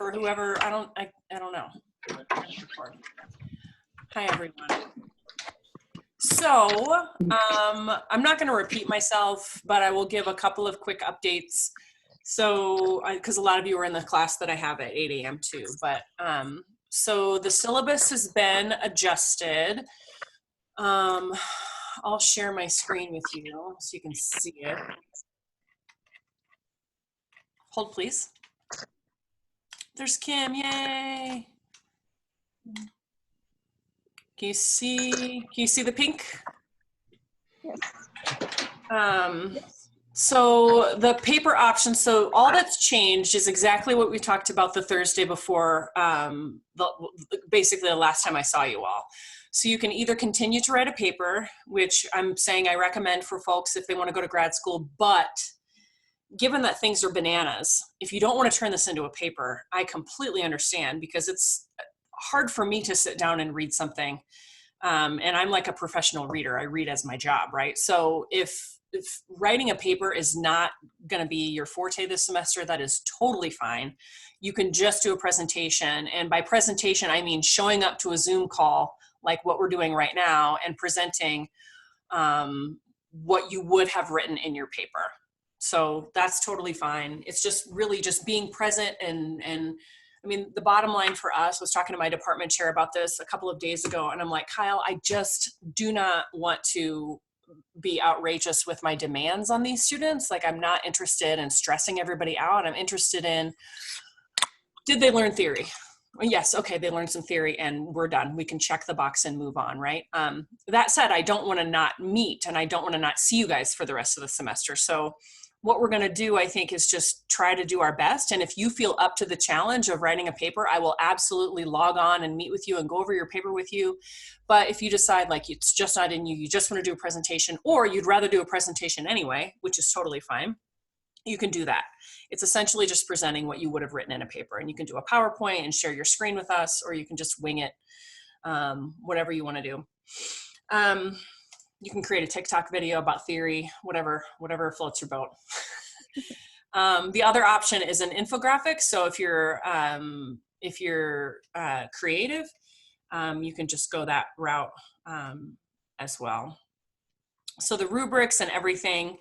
for whoever, I don't know. Hi, everyone. So I'm not going to repeat myself, but I will give a couple of quick updates. So, because a lot of you are in the class that I have at 8 a.m. too, but so the syllabus has been adjusted. I'll share my screen with you so you can see it. Hold, please. There's Kim, yay. Can you see the pink? Yes. So the paper option, so all that's changed is exactly what we talked about the Thursday before, basically the last time I saw you all. So you can either continue to write a paper, which I'm saying I recommend for folks if they want to go to grad school, but given that things are bananas, if you don't want to turn this into a paper, I completely understand, because it's hard for me to sit down and read something. And I'm like a professional reader. I read as my job, right? So if writing a paper is not going to be your forte this semester, that is totally fine. You can just do a presentation. And by presentation, I mean showing up to a Zoom call like what we're doing right now and presenting what you would have written in your paper. So that's totally fine. It's just really just being present and I mean, the bottom line for us, was talking to my department chair about this a couple of days ago, and I'm like, Kyle, I just do not want to be outrageous with my demands on these students. Like, I'm not interested in stressing everybody out. I'm interested in, did they learn theory? Well, yes, okay, they learned some theory and we're done. We can check the box and move on, right? That said, I don't want to not meet and I don't want to not see you guys for the rest of the semester. So what we're going to do, I think, is just try to do our best. And if you feel up to the challenge of writing a paper, I will absolutely log on and meet with you and go over your paper with you. But if you decide like it's just not in you, you just want to do a presentation, or you'd rather do a presentation anyway, which is totally fine, you can do that. It's essentially just presenting what you would have written in a paper. And you can do a PowerPoint and share your screen with us, or you can just wing it, whatever you want to do. You can create a TikTok video about theory, whatever floats your boat. The other option is an infographic. So if you're creative, you can just go that route as well. So the rubrics and everything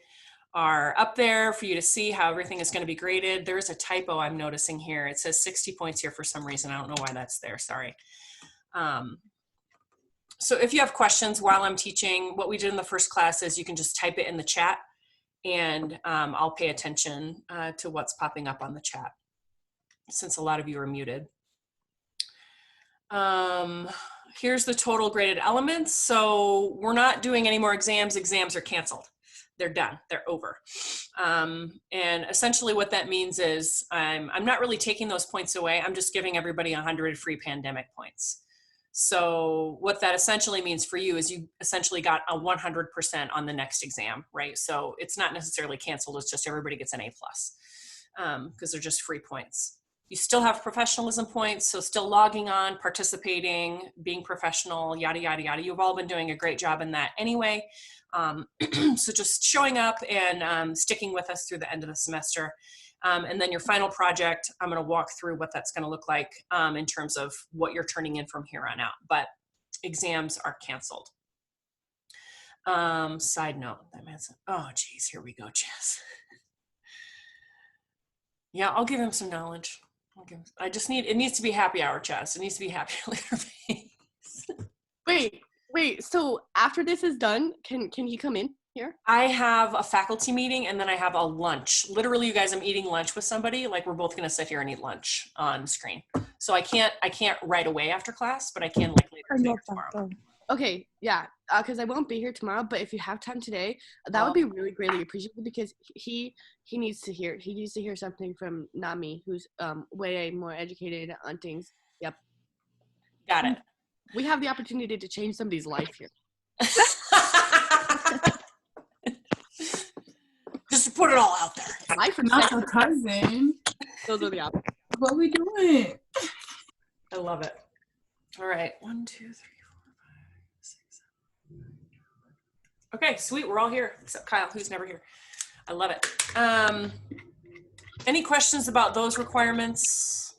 are up there for you to see how everything is going to be graded. There's a typo I'm noticing here. It says 60 points here for some reason. I don't know why that's there. Sorry. So if you have questions while I'm teaching, what we did in the first class is you can just type it in the chat, and I'll pay attention to what's popping up on the chat, since a lot of you are muted. Here's the total graded elements. So we're not doing any more exams. Exams are canceled. They're done. They're over. And essentially what that means is I'm not really taking those points away. I'm just giving everybody 100 free pandemic points. So what that essentially means for you is you essentially got a 100% on the next exam, right? So it's not necessarily canceled. It's just everybody gets an A+, because they're just free points. You still have professionalism points, so still logging on, participating, being professional, yada, yada, yada. You've all been doing a great job in that anyway. So just showing up and sticking with us through the end of the semester. And then your final project, I'm going to walk through what that's going to look like in terms of what you're turning in from here on out. But exams are canceled. Side note, that means, oh geez, here we go, Jess. Yeah, I'll give him some knowledge. It needs to be happy hour, Chess. It needs to be happy later phase. Wait, so after this is done, can he come in here? I have a faculty meeting and then I have a lunch. Literally, you guys, I'm eating lunch with somebody. Like, we're both gonna sit here and eat lunch on screen. So I can't right away after class, but I can like later today or tomorrow. Okay, yeah, because I won't be here tomorrow, but if you have time today, that would be really greatly appreciated, because he needs to hear something from Nami, who's way more educated on things. Yep. Got it. We have the opportunity to change somebody's life here. Just to put it all out there. Life and not your cousin. Those are the options. What we doing? I love it. All right, 1, 2, 3, 4, 5, 6, 7. Okay, sweet. We're all here except Kyle, who's never here. I love it. Any questions about those requirements?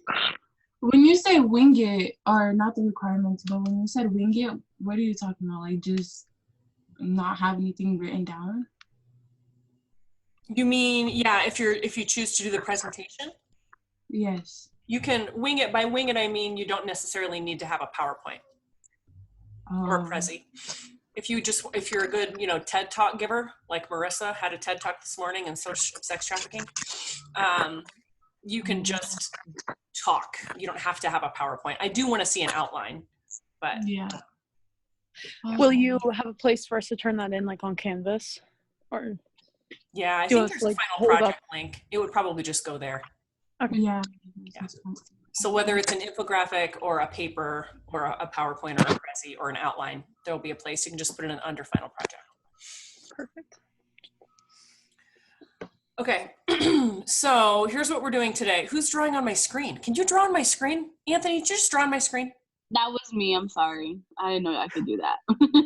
When you say wing it, or not the requirements, but when you said wing it, what are you talking about? Like just not have anything written down? You mean, yeah, if you choose to do the presentation, Yes. you can wing it. By wing it, I mean you don't necessarily need to have a PowerPoint or a Prezi. If you're a good, TED Talk giver, like Marissa had a TED Talk this morning in sex trafficking, you can just talk. You don't have to have a PowerPoint. I do want to see an outline, but Yeah. Will you have a place for us to turn that in, like on Canvas? Or yeah, I Do you think want there's to, a like, final hold up? project link. It would probably just go there. Yeah. Yeah. So whether it's an infographic or a paper or a PowerPoint or a Prezi or an outline, there will be a place you can just put it in under final project. Perfect. Okay, so here's what we're doing today. Who's drawing on my screen? Can you draw on my screen? Anthony, did you just draw on my screen? That was me. I'm sorry. I didn't know I could do that.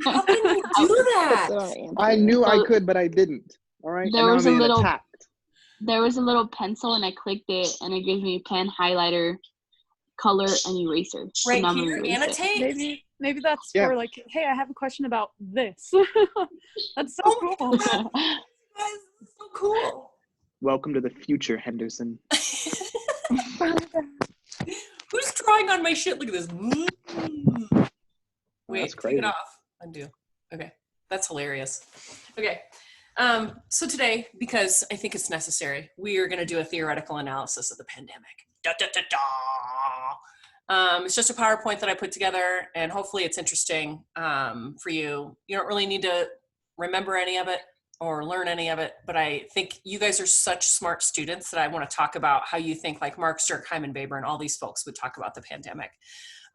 How can you do that? I knew I So- could, but I didn't. All right. There and now was I'm a being little- attacked. There was a little pencil, and I clicked it, and it gives me pen, highlighter, color, and eraser. So Right now I'm here, gonna erase it. annotate. Maybe that's Yeah. for like, hey, I have a question about this. That's so Oh cool. Guys, this is so cool. Welcome to the future, Henderson. Who's drawing on my shit? Look at this. Wait, That's take crazy. it off. Undo. Okay, that's hilarious. Okay, so today, because I think it's necessary, we are going to do a theoretical analysis of the pandemic. Da, da, da, da. It's just a PowerPoint that I put together, and hopefully it's interesting for you. You don't really need to remember any of it or learn any of it, but I think you guys are such smart students that I want to talk about how you think like Mark Sturkheim, Baber, and all these folks would talk about the pandemic.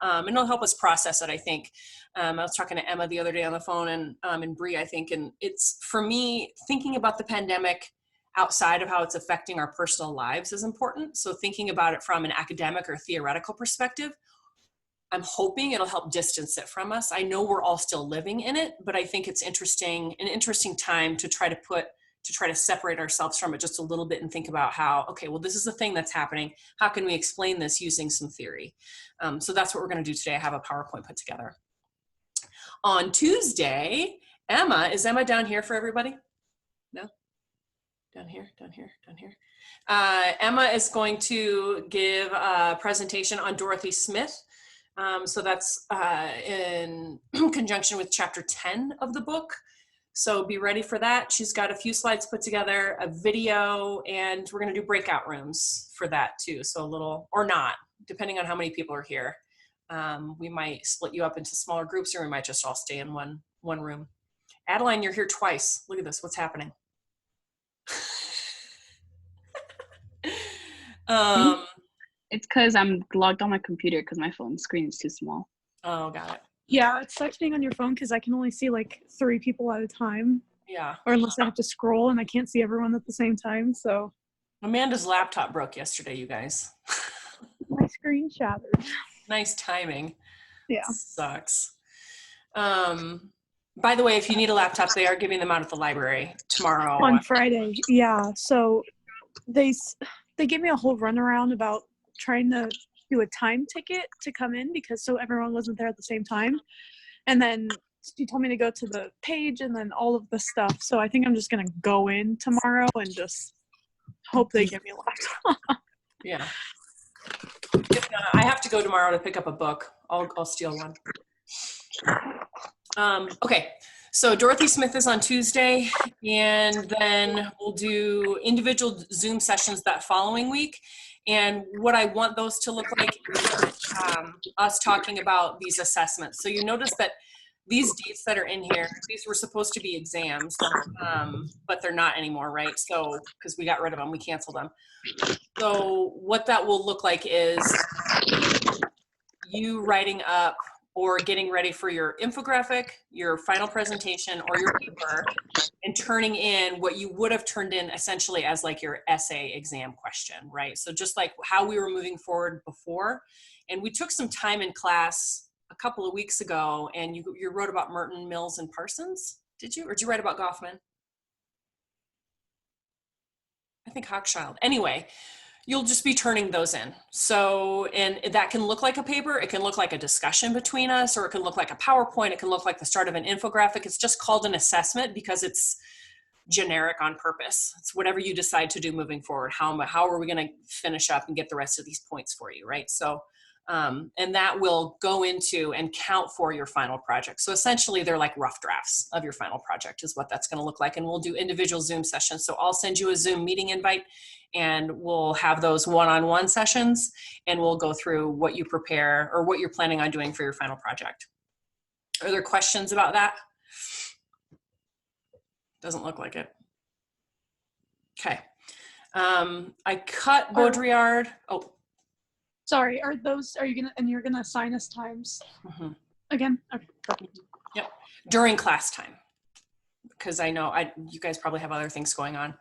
And it'll help us process it, I think. I was talking to Emma the other day on the phone and Bree, I think, and it's, for me, thinking about the pandemic outside of how it's affecting our personal lives is important. So thinking about it from an academic or theoretical perspective, I'm hoping it'll help distance it from us. I know we're all still living in it, but I think it's an interesting time to try to separate ourselves from it just a little bit and think about how, okay, well, this is the thing that's happening. How can we explain this using some theory? So that's what we're going to do today. I have a PowerPoint put together. On Tuesday, is Emma down here for everybody? No? Down here. Emma is going to give a presentation on Dorothy Smith. So that's in conjunction with chapter 10 of the book. So be ready for that. She's got a few slides put together, a video, and we're going to do breakout rooms for that too. So a little, or not, depending on how many people are here. We might split you up into smaller groups, or we might just all stay in one room. Adeline, you're here twice. Look at this. What's happening? It's because I'm logged on my computer because my phone screen is too small. Oh, got it. Yeah, it sucks being on your phone because I can only see like 3 people at a time, Yeah. or unless I have to scroll and I can't see everyone at the same time. So Amanda's laptop broke yesterday, you guys. my screen shattered. Nice timing. Yeah. Sucks. By the way, if you need a laptop, they are giving them out at the library tomorrow. On Friday, yeah. So they gave me a whole runaround about trying to do a time ticket to come in because so everyone wasn't there at the same time. And then she told me to go to the page and then all of the stuff. So I think I'm just going to go in tomorrow and just hope they give me a laptop. Yeah. If not, I have to go tomorrow to pick up a book. I'll steal one. Okay, so Dorothy Smith is on Tuesday, and then we'll do individual Zoom sessions that following week. And what I want those to look like is us talking about these assessments. So you notice that these dates that are in here, these were supposed to be exams, but they're not anymore, right? So, because we got rid of them, we canceled them. So what that will look like is you writing up or getting ready for your infographic, your final presentation, or your paper, and turning in what you would have turned in essentially as like your essay exam question, right? So just like how we were moving forward before. And we took some time in class a couple of weeks ago, and you wrote about Merton, Mills, and Parsons, did you? Or did you write about Goffman? I think Hochschild. Anyway, You'll just be turning those in. So, and that can look like a paper, it can look like a discussion between us, or it can look like a PowerPoint, it can look like the start of an infographic. It's just called an assessment because it's generic on purpose. It's whatever you decide to do moving forward. How are we going to finish up and get the rest of these points for you, right? So, and that will go into and count for your final project. So essentially they're like rough drafts of your final project is what that's going to look like. And we'll do individual Zoom sessions. So I'll send you a Zoom meeting invite and we'll have those one-on-one sessions and we'll go through what you prepare or what you're planning on doing for your final project. Are there questions about that? Doesn't look like it. Okay. I cut Baudrillard. Oh, Sorry, are you're gonna assign us times again? Okay, perfect. yep. During class time, because I know you guys probably have other things going on.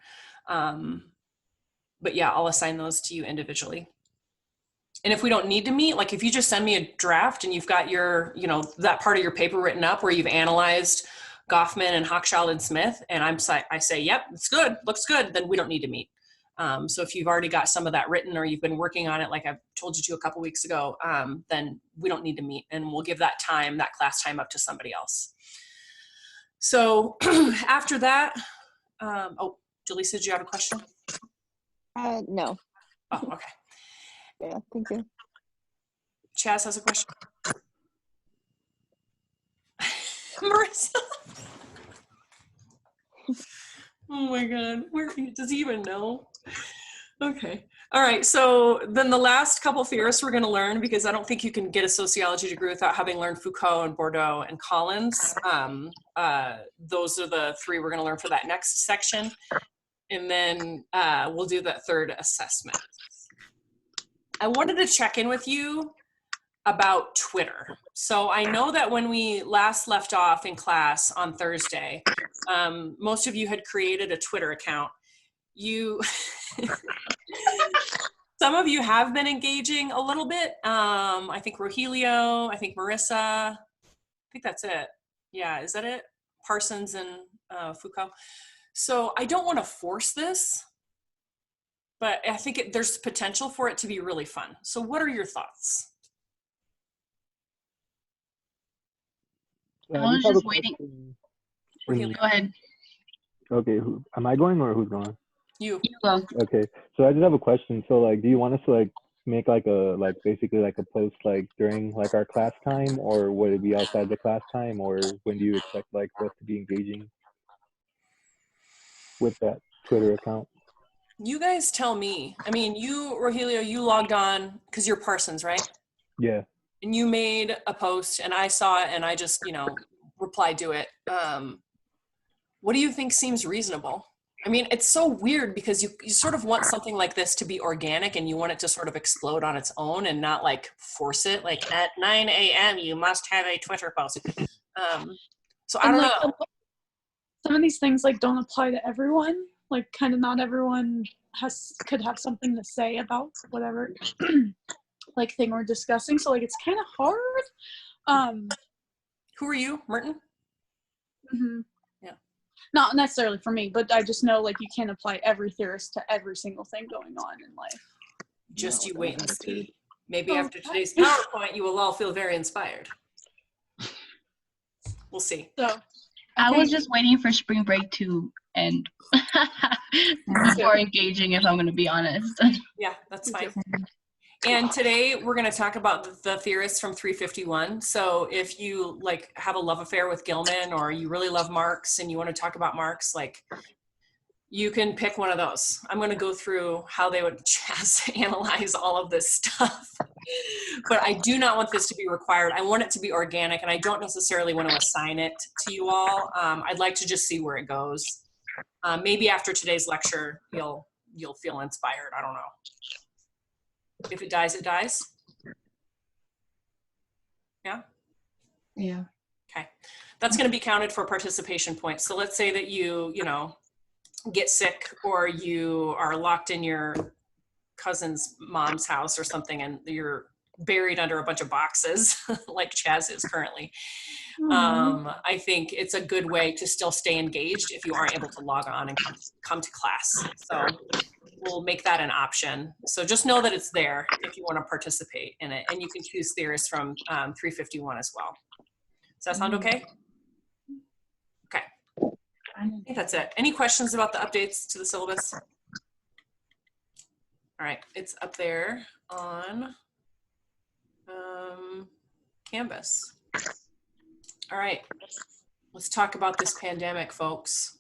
But yeah, I'll assign those to you individually. And if we don't need to meet, like if you just send me a draft and you've got your, that part of your paper written up where you've analyzed Goffman and Hochschild and Smith, and I say, yep, it's good, looks good, then we don't need to meet. So if you've already got some of that written or you've been working on it, like I told you to a couple weeks ago, then we don't need to meet and we'll give that class time up to somebody else. So after that, Jaleesa, did you have a question? No. Oh, okay. Yeah, thank you. Chaz has a question. Marissa. Oh my God, does he even know? Okay. All right. So then the last couple theorists we're going to learn, because I don't think you can get a sociology degree without having learned Foucault and Bourdieu and Collins. Those are the three we're going to learn for that next section. And then we'll do that third assessment. I wanted to check in with you about Twitter. So I know that when we last left off in class on Thursday, most of you had created a Twitter account. Some of you have been engaging a little bit. I think Rogelio, I think Marissa, I think that's it. Yeah, is that it? Parsons and Foucault. So I don't want to force this, but I think there's potential for it to be really fun. So what are your thoughts? I was just waiting. Rogelio. Go ahead. Okay, am I going or who's going? You go. Okay, so I just have a question. So like, do you want us to like make basically a post during our class time, or would it be outside the class time, or when do you expect for us to be engaging with that Twitter account? You guys tell me. I mean, Rogelio, you logged on because you're Parsons, right? Yeah. And you made a post and I saw it and I just, replied to it. What do you think seems reasonable? I mean, it's so weird because you sort of want something like this to be organic and you want it to sort of explode on its own and not force it. At 9 a.m. you must have a Twitter post. So I don't know. Some of these things don't apply to everyone. Kind of not everyone could have something to say about whatever thing we're discussing. So it's kind of hard. Who are you, Merton? Mm-hmm. Yeah. Not necessarily for me, but I just know you can't apply every theorist to every single thing going on in life. Just you wait and see. Maybe after today's PowerPoint, you will all feel very inspired. We'll see. So I was just waiting for spring break to end before engaging, if I'm going to be honest. Yeah, that's fine. And today we're going to talk about the theorists from 351. So if you have a love affair with Gilman or you really love Marx and you want to talk about Marx, you can pick one of those. I'm going to go through how they would just analyze all of this stuff. But I do not want this to be required. I want it to be organic, and I don't necessarily want to assign it to you all. I'd like to just see where it goes. Maybe after today's lecture, you'll feel inspired. I don't know. If it dies, it dies. Yeah? Yeah. Okay. That's going to be counted for participation points. So let's say that you get sick or you are locked in your cousin's mom's house or something and you're buried under a bunch of boxes like Chaz is currently. I think it's a good way to still stay engaged if you aren't able to log on and come to class. So we'll make that an option. So just know that it's there if you want to participate in it, and you can choose theorists from 351 as well. Does that sound okay? Okay. I think that's it. Any questions about the updates to the syllabus? All right, it's up there on Canvas. All right, let's talk about this pandemic, folks.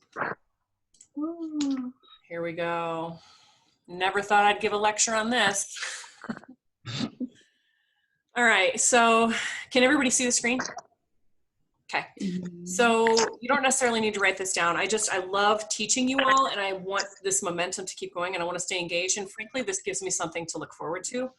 Here we go. Never thought I'd give a lecture on this. All right, so can everybody see the screen? Okay, so you don't necessarily need to write this down. I love teaching you all, and I want this momentum to keep going, and I want to stay engaged, and frankly, this gives me something to look forward to.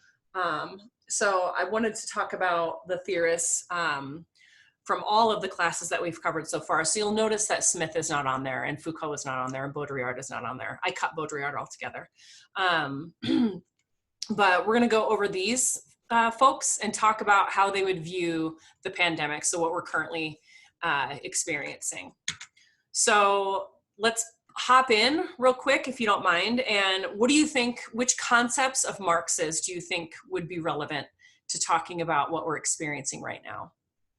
So I wanted to talk about the theorists from all of the classes that we've covered so far. So you'll notice that Smith is not on there, and Foucault is not on there, and Baudrillard is not on there. I cut Baudrillard altogether. But we're gonna go over these folks and talk about how they would view the pandemic, so what we're currently experiencing. So let's hop in real quick, if you don't mind. And what do you think, which concepts of Marx's do you think would be relevant to talking about what we're experiencing right now?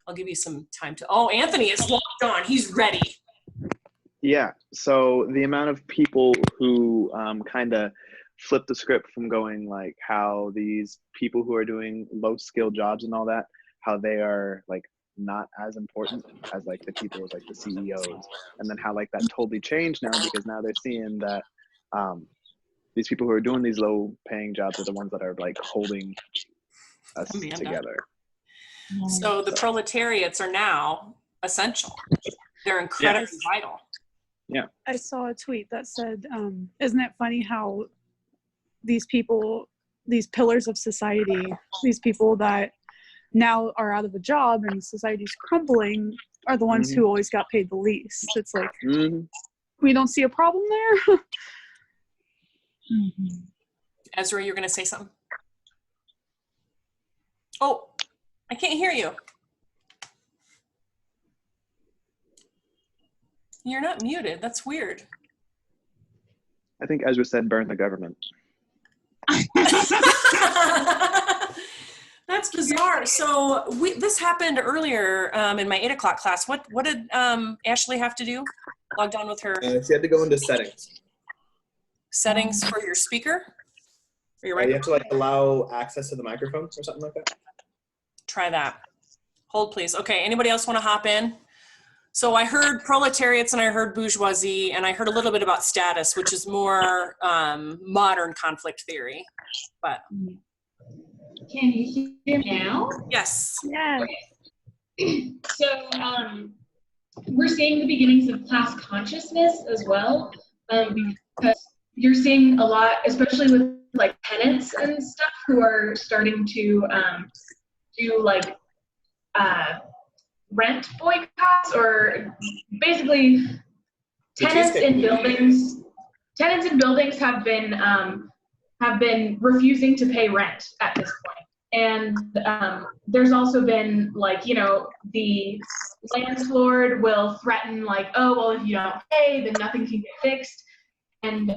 I'll give you some time to, oh, Anthony is locked on, he's ready. Yeah, so the amount of people who kind of flip the script from going like how these people who are doing low skill jobs and all that, how they are like not as important as like the people like the CEOs, and then how like that totally changed now because now they're seeing that these people who are doing these low paying jobs are the ones that are like holding us together. So the proletariats are now essential. They're incredibly vital. Yeah. I saw a tweet that said, isn't it funny how these people, these pillars of society, these people that now are out of a job and society's crumbling are the ones who always got paid the least. It's like, we don't see a problem there. Ezra, you're going to say something? Oh, I can't hear you. You're not muted. That's weird. I think Ezra said burn the government. That's bizarre. So this happened earlier in my 8 o'clock class. What did Ashley have to do? Logged on with her. She had to go into settings. Settings for your speaker? Or your You have to like allow access to the microphone or something like that. Try that. Hold please. Okay, anybody else want to hop in? So I heard proletariats and I heard bourgeoisie and I heard a little bit about status, which is more modern conflict theory. But can you hear me now? Yes. Yeah. Okay. So we're seeing the beginnings of class consciousness as well, because you're seeing a lot, especially with like tenants and stuff, who are starting to do like rent boycotts, or basically tenants in buildings have been refusing to pay rent at this point. And there's also been like, you know, the landlord will threaten like, oh, well, if you don't pay, then nothing can get fixed. And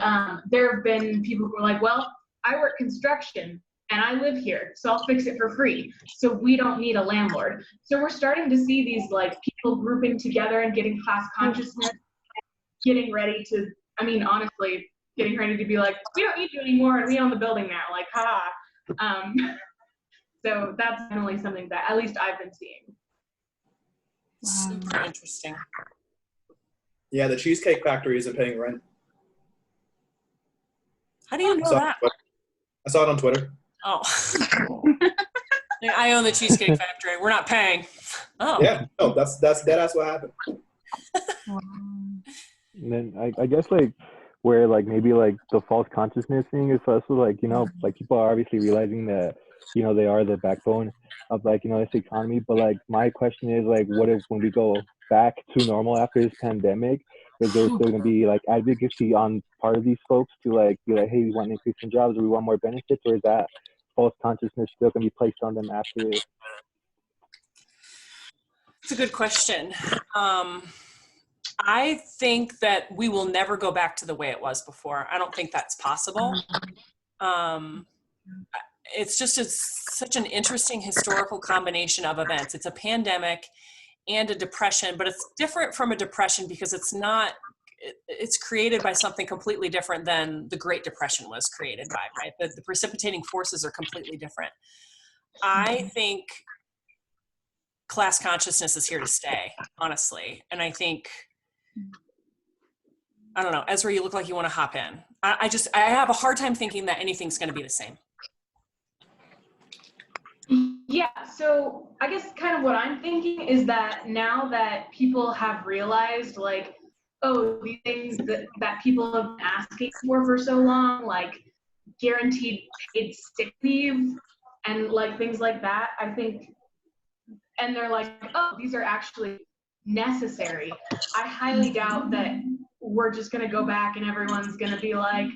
there have been people who are like, well, I work construction and I live here, so I'll fix it for free. So we don't need a landlord. So we're starting to see these like people grouping together and getting class consciousness, getting ready to, I mean, honestly, getting ready to be like, we don't need you anymore and we own the building now, like, ha. So that's definitely something that at least I've been seeing. Super interesting. Yeah, the Cheesecake Factory isn't paying rent. How do you know that? I saw it on Twitter. Oh. I own the Cheesecake Factory. We're not paying. Oh. Yeah, no, that's what happened. And then I guess like where like maybe like the false consciousness thing is also like, you know, like people are obviously realizing that, you know, they are the backbone of like, you know, this economy. But like my question is like, what if when we go back to normal after this pandemic, is there still gonna be like advocacy on part of these folks to like be like, hey, we want an increase in jobs or we want more benefits, or is that false consciousness still gonna be placed on them after this? It's a good question. I think that we will never go back to the way it was before. I don't think that's possible. It's just such an interesting historical combination of events. It's a pandemic and a depression, but it's different from a depression because it's created by something completely different than the Great Depression was created by, right? The precipitating forces are completely different. I think class consciousness is here to stay, honestly. And I think, I don't know, Ezra, you look like you want to hop in. I have a hard time thinking that anything's going to be the same. Yeah, so I guess kind of what I'm thinking is that now that people have realized, like, oh, these things that people have been asking for so long, like guaranteed paid sick leave and like things like that, I think, and they're like, oh, these are actually necessary. I highly doubt that we're just going to go back and everyone's going to be like,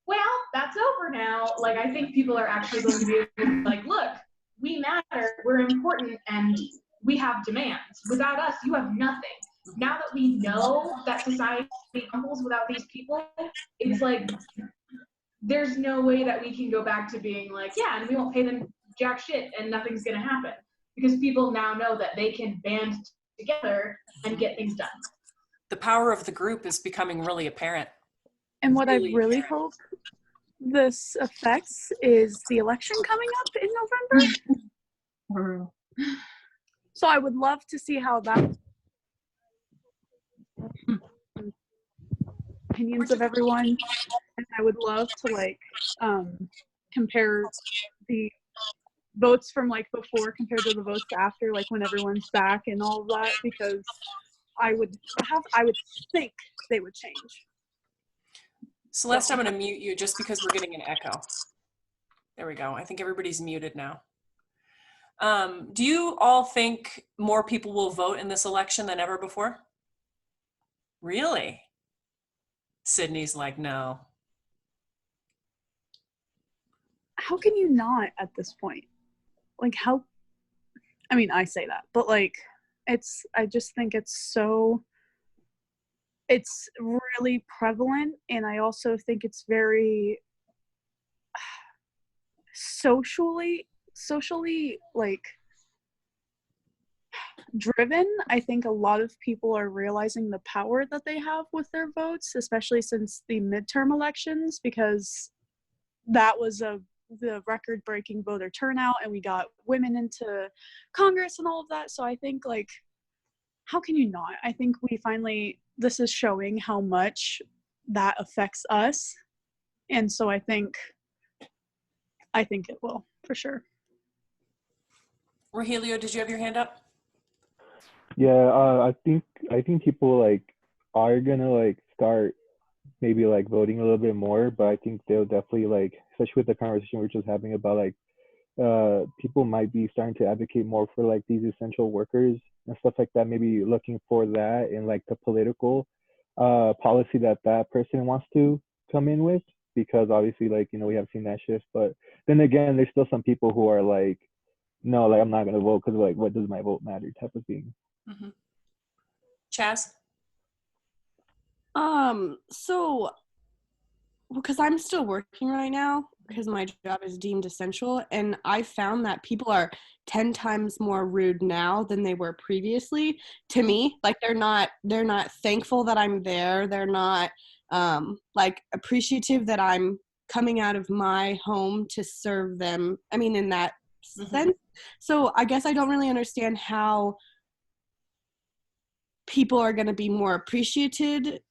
well, that's over now. Like, I think people are actually going to be like, look, we matter, we're important, and we have demands. Without us, you have nothing. Now that we know that society crumbles without these people, it's like, there's no way that we can go back to being like, yeah, and we won't pay them jack shit and nothing's gonna happen. Because people now know that they can band together and get things done. The power of the group is becoming really apparent. And what I really hope this affects is the election coming up in November. So I would love to see how that opinions of everyone, and I would love to like compare the votes from like before compared to the votes after, like when everyone's back and all of that, because I would think they would change. Celeste, I'm going to mute you just because we're getting an echo. There we go. I think everybody's muted now. Do you all think more people will vote in this election than ever before? Really? Sydney's like, no. How can you not at this point? Like how, I mean, I say that, but like, I just think it's really prevalent. And I also think it's very socially like driven. I think a lot of people are realizing the power that they have with their votes, especially since the midterm elections, because that was the record-breaking voter turnout and we got women into Congress and all of that. So I think, like, how can you not? I think this is showing how much that affects us. And so I think it will, for sure. Rogelio, did you have your hand up? Yeah, I think people like are gonna like start maybe like voting a little bit more, but I think they'll definitely like, especially with the conversation we're just having about like people might be starting to advocate more for like these essential workers and stuff like that, maybe looking for that in like the political policy that person wants to come in with, because obviously like, you know, we have seen that shift. But then again, there's still some people who are like, no, like I'm not gonna vote because like, what does my vote matter type of thing. Mm-hmm. Chaz? So, because I'm still working right now, because my job is deemed essential, and I found that people are 10 times more rude now than they were previously to me. Like they're not thankful that I'm there. They're not like appreciative that I'm coming out of my home to serve them. I mean, in that sense. So I guess I don't really understand how people are going to be more appreciated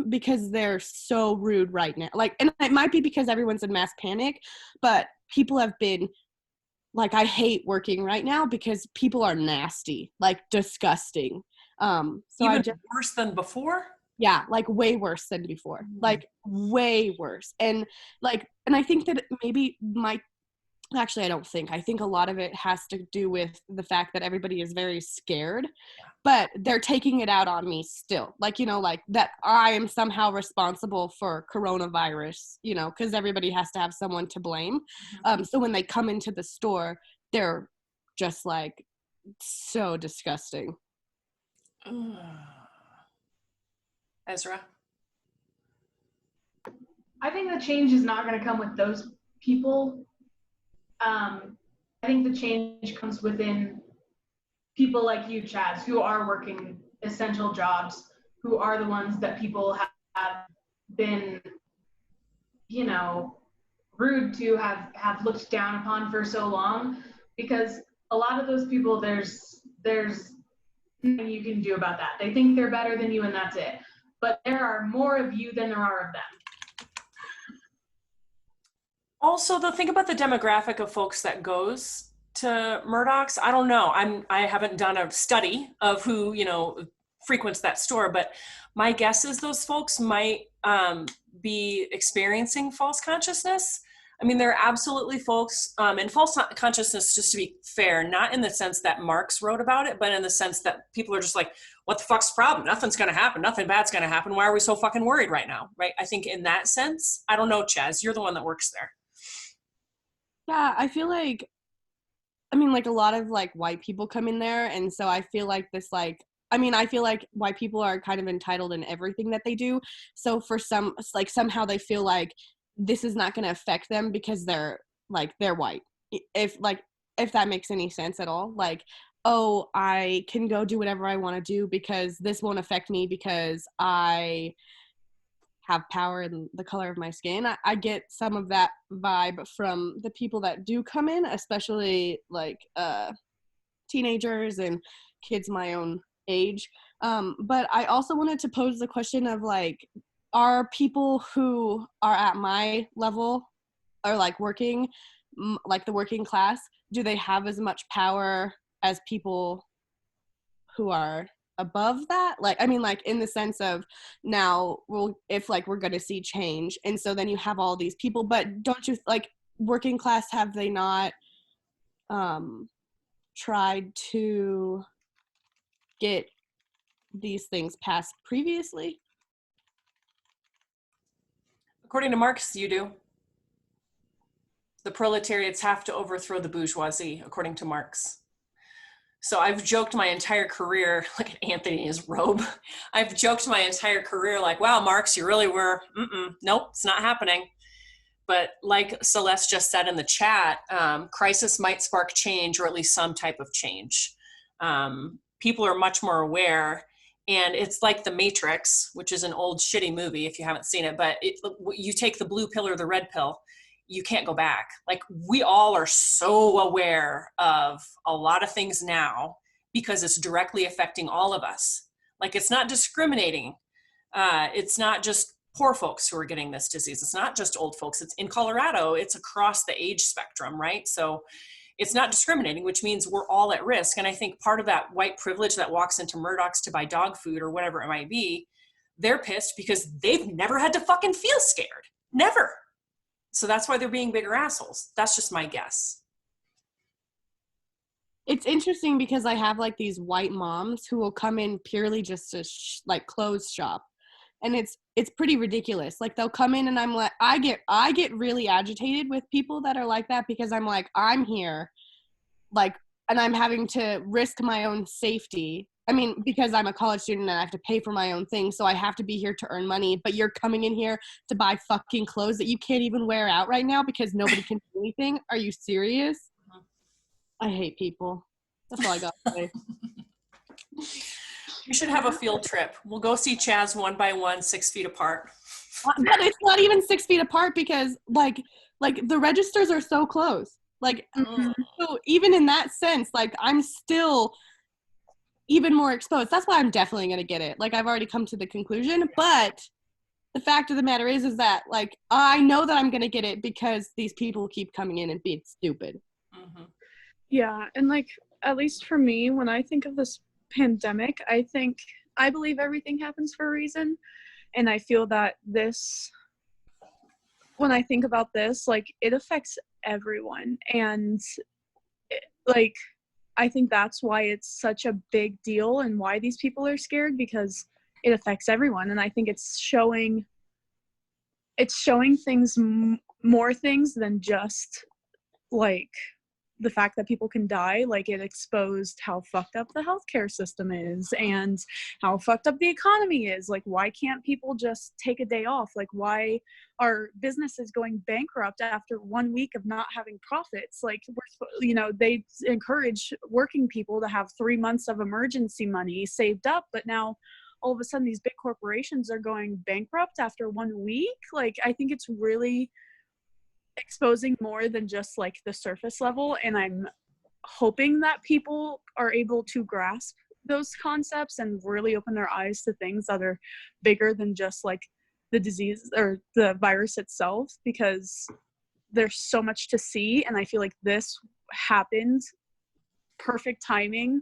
because they're so rude right now. Like, and it might be because everyone's in mass panic, but people have been like, I hate working right now because people are nasty, like disgusting. So even worse than before? Yeah, like way worse than before, like way worse. And like, and I think that maybe actually, I think a lot of it has to do with the fact that everybody is very scared, but they're taking it out on me still. Like, you know, like that I am somehow responsible for coronavirus, you know, because everybody has to have someone to blame. So when they come into the store, they're just like so disgusting. Ezra? I think the change is not going to come with those people. I think the change comes within people like you, Chaz, who are working essential jobs, who are the ones that people have been, you know, rude to, have looked down upon for so long. Because a lot of those people, there's nothing you can do about that. They think they're better than you, and that's it. But there are more of you than there are of them. Also, though, think about the demographic of folks that goes to Murdoch's. I don't know. I haven't done a study of who, you know, frequents that store, but my guess is those folks might be experiencing false consciousness. I mean, there are absolutely folks, and false consciousness, just to be fair, not in the sense that Marx wrote about it, but in the sense that people are just like, what the fuck's the problem? Nothing's going to happen. Nothing bad's going to happen. Why are we so fucking worried right now? Right? I think in that sense, I don't know, Chaz, you're the one that works there. Yeah, I feel like, I mean, like a lot of like white people come in there, and so I feel like this like, I mean, I feel like white people are kind of entitled in everything that they do. So for some, like somehow they feel like this is not going to affect them because they're white. If that makes any sense at all. Like, oh, I can go do whatever I want to do because this won't affect me because I have power in the color of my skin. I get some of that vibe from the people that do come in, especially like teenagers and kids my own age. But I also wanted to pose the question of like, are people who are at my level or like working, like the working class, do they have as much power as people who are above that? Like, I mean, like in the sense of now, if like we're going to see change, and so then you have all these people, but don't you like working class, have they not tried to get these things passed previously? According to Marx, you do. The proletariats have to overthrow the bourgeoisie, according to Marx. So I've joked my entire career, look at Anthony in his robe. I've joked my entire career like, wow, Marx, you really were, nope, it's not happening. But like Celeste just said in the chat, crisis might spark change, or at least some type of change. People are much more aware. And it's like The Matrix, which is an old shitty movie if you haven't seen it, but you take the blue pill or the red pill, you can't go back. Like, we all are so aware of a lot of things now because it's directly affecting all of us. Like, it's not discriminating. It's not just poor folks who are getting this disease. It's not just old folks. It's in Colorado, it's across the age spectrum, right? So it's not discriminating, which means we're all at risk. And I think part of that white privilege that walks into Murdoch's to buy dog food or whatever it might be, they're pissed because they've never had to fucking feel scared. Never. So that's why they're being bigger assholes. That's just my guess. It's interesting because I have like these white moms who will come in purely just to like clothes shop. And it's pretty ridiculous. Like, they'll come in and I'm like, I get really agitated with people that are like that because I'm like, I'm here, like, and I'm having to risk my own safety. I mean, because I'm a college student and I have to pay for my own things, so I have to be here to earn money. But you're coming in here to buy fucking clothes that you can't even wear out right now because nobody can do anything. Are you serious? I hate people. That's all I got to say. You should have a field trip. We'll go see Chaz one by one, 6 feet apart. But it's not even 6 feet apart because like the registers are so close. Like, so even in that sense, like, I'm still even more exposed. That's why I'm definitely going to get it. Like, I've already come to the conclusion, but the fact of the matter is that like, I know that I'm going to get it because these people keep coming in and being stupid. Yeah. And like, at least for me, when I think of this pandemic, I believe everything happens for a reason. And I feel that when I think about this, like, it affects everyone. And like, I think that's why it's such a big deal and why these people are scared, because it affects everyone. And I think it's showing things, more things than just like the fact that people can die, like it exposed how fucked up the healthcare system is and how fucked up the economy is. Like, why can't people just take a day off? Like, why are businesses going bankrupt after 1 week of not having profits? Like, they encourage working people to have 3 months of emergency money saved up, but now all of a sudden these big corporations are going bankrupt after 1 week. Like, I think it's really exposing more than just like the surface level, and I'm hoping that people are able to grasp those concepts and really open their eyes to things that are bigger than just like the disease or the virus itself, because there's so much to see. And I feel like this happened perfect timing,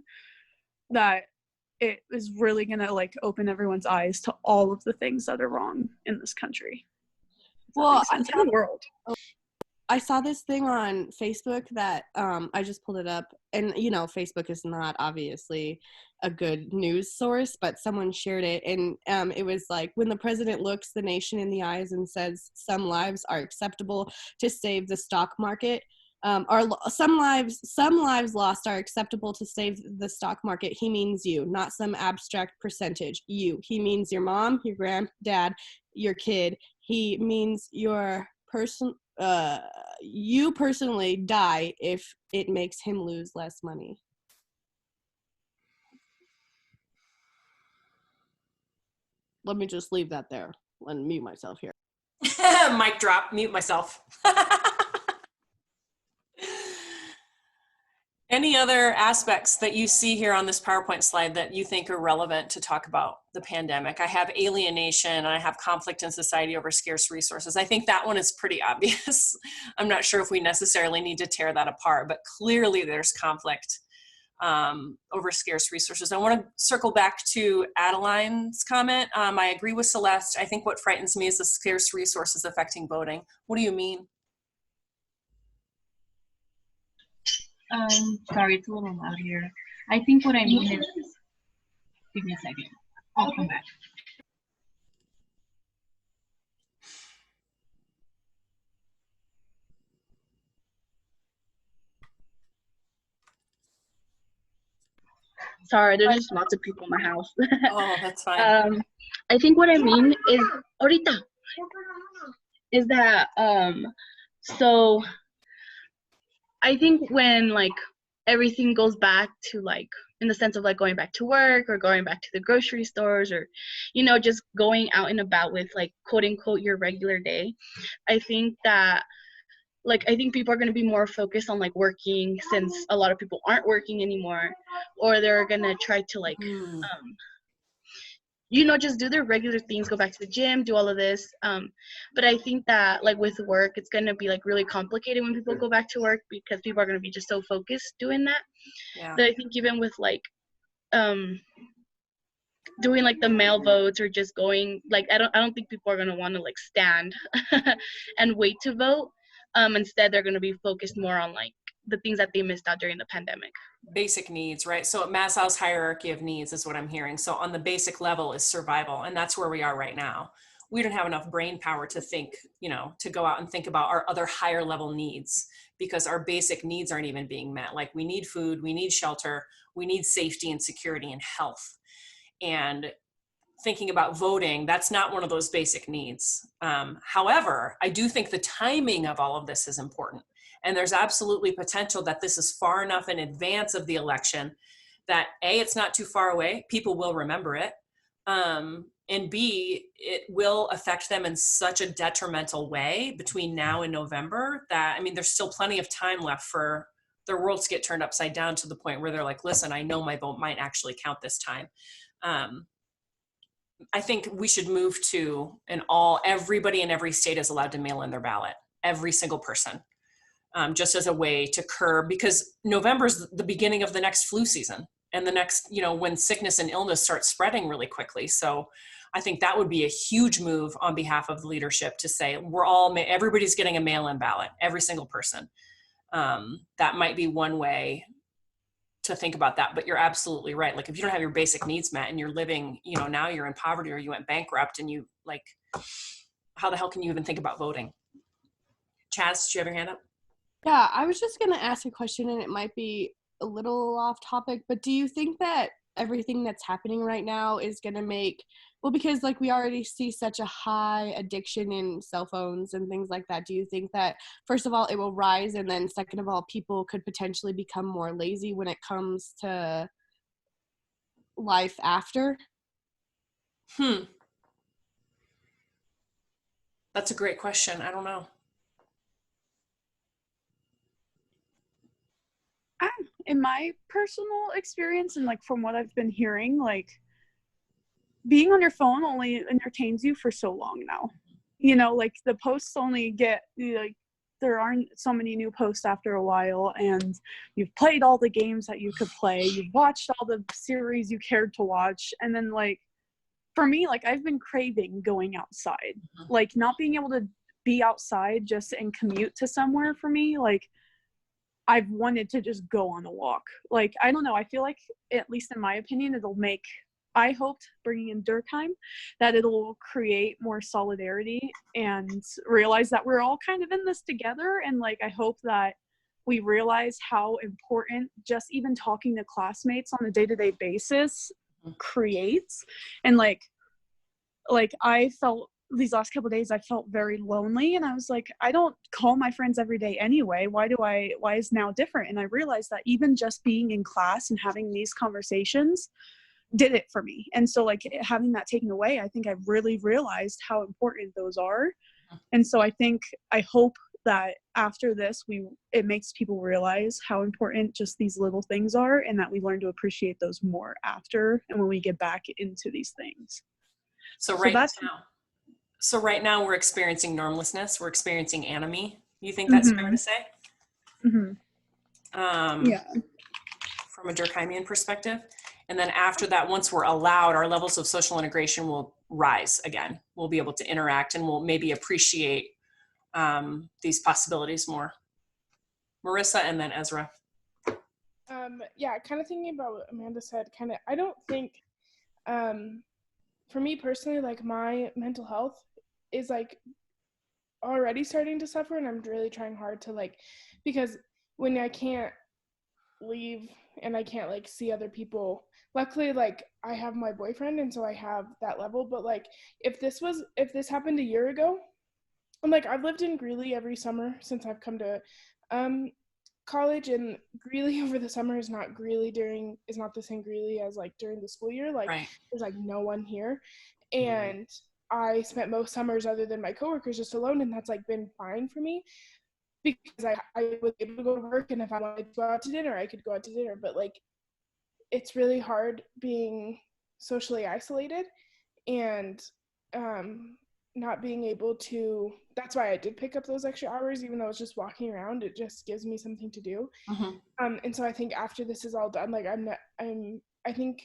that it is really gonna like open everyone's eyes to all of the things that are wrong in this country. Well, in the world. I saw this thing on Facebook that I just pulled it up, and Facebook is not obviously a good news source, but someone shared it, and it was like, when the president looks the nation in the eyes and says some lives are acceptable to save the stock market, some lives lost are acceptable to save the stock market. He means you, not some abstract percentage. You. He means your mom, your granddad, your kid. He means your you personally die if it makes him lose less money. Let me just leave that there and mute myself here. Mic drop, mute myself. Any other aspects that you see here on this PowerPoint slide that you think are relevant to talk about the pandemic? I have alienation, I have conflict in society over scarce resources. I think that one is pretty obvious. I'm not sure if we necessarily need to tear that apart, but clearly there's conflict over scarce resources. I want to circle back to Adeline's comment. I agree with Celeste. I think what frightens me is the scarce resources affecting voting. What do you mean? Sorry, it's a little loud here. I think what I mean is, give me a second. I'll come back. Sorry, there's just lots of people in my house. Oh, that's fine. I think what I mean is, ahorita, is that, so I think when like everything goes back to like, in the sense of like going back to work or going back to the grocery stores, or, just going out and about with like quote unquote your regular day, I think that I think people are going to be more focused on like working, since a lot of people aren't working anymore, or they're going to try to like, just do their regular things, go back to the gym, do all of this. But I think that like with work, it's going to be like really complicated when people go back to work, because people are going to be just so focused doing that. Yeah. But I think even with like, doing like the mail votes, or just going, like, I don't think people are going to want to like stand and wait to vote. Instead, they're going to be focused more on like the things that they missed out during the pandemic. Basic needs, right? So Maslow's hierarchy of needs is what I'm hearing. So on the basic level is survival, and that's where we are right now. We don't have enough brain power to think, to go out and think about our other higher level needs, because our basic needs aren't even being met. Like, we need food, we need shelter, we need safety and security and health. And thinking about voting, that's not one of those basic needs. However, I do think the timing of all of this is important. And there's absolutely potential that this is far enough in advance of the election that A, it's not too far away, people will remember it. And B, it will affect them in such a detrimental way between now and November that, there's still plenty of time left for their worlds to get turned upside down to the point where they're like, listen, I know my vote might actually count this time. I think we should move to everybody in every state is allowed to mail in their ballot, every single person, just as a way to curb, because November's the beginning of the next flu season, and the next, when sickness and illness start spreading really quickly. So I think that would be a huge move on behalf of the leadership to say, everybody's getting a mail-in ballot, every single person. That might be one way to think about that, but you're absolutely right. Like, if you don't have your basic needs met and you're living, now you're in poverty or you went bankrupt, and you how the hell can you even think about voting? Chaz, do you have your hand up? Yeah, I was just gonna ask a question, and it might be a little off topic, but do you think that everything that's happening right now is gonna make, well, because like we already see such a high addiction in cell phones and things like that, do you think that first of all it will rise, and then second of all people could potentially become more lazy when it comes to life after? That's a great question. I don't know. In my personal experience and like from what I've been hearing, like being on your phone only entertains you for so long now. You know, like the posts only get like there aren't so many new posts after a while, and you've played all the games that you could play, you've watched all the series you cared to watch, and then like for me, like I've been craving going outside. Like not being able to be outside just and commute to somewhere for me, like I've wanted to just go on a walk. Like, I don't know. I feel like, at least in my opinion, it'll make, I hoped bringing in Durkheim, that it'll create more solidarity and realize that we're all kind of in this together. And like, I hope that we realize how important just even talking to classmates on a day-to-day basis creates. And like I felt these last couple of days, I felt very lonely, and I was like, I don't call my friends every day anyway. Why is now different? And I realized that even just being in class and having these conversations did it for me. And so like having that taken away, I think I really realized how important those are. And so I hope that after this, it makes people realize how important just these little things are, and that we learn to appreciate those more after and when we get back into these things. So right now we're experiencing normlessness. We're experiencing anomie. You think that's fair to say? Yeah. From a Durkheimian perspective. And then after that, once we're allowed, our levels of social integration will rise again. We'll be able to interact, and we'll maybe appreciate these possibilities more. Marissa and then Ezra. Yeah, kind of thinking about what Amanda said, I don't think, for me personally, like my mental health is like already starting to suffer, and I'm really trying hard to like, because when I can't leave and I can't like see other people, luckily like I have my boyfriend, and so I have that level, but like if this happened a year ago, and like I've lived in Greeley every summer since I've come to college, and Greeley over the summer is not the same Greeley as like during the school year. Like there's like no one here, and I spent most summers other than my coworkers just alone, and that's like been fine for me because I was able to go to work, and if I wanted to go out to dinner, I could go out to dinner. But like it's really hard being socially isolated and not being able to, that's why I did pick up those extra hours, even though it's just walking around, it just gives me something to do. And so I think after this is all done, like I think,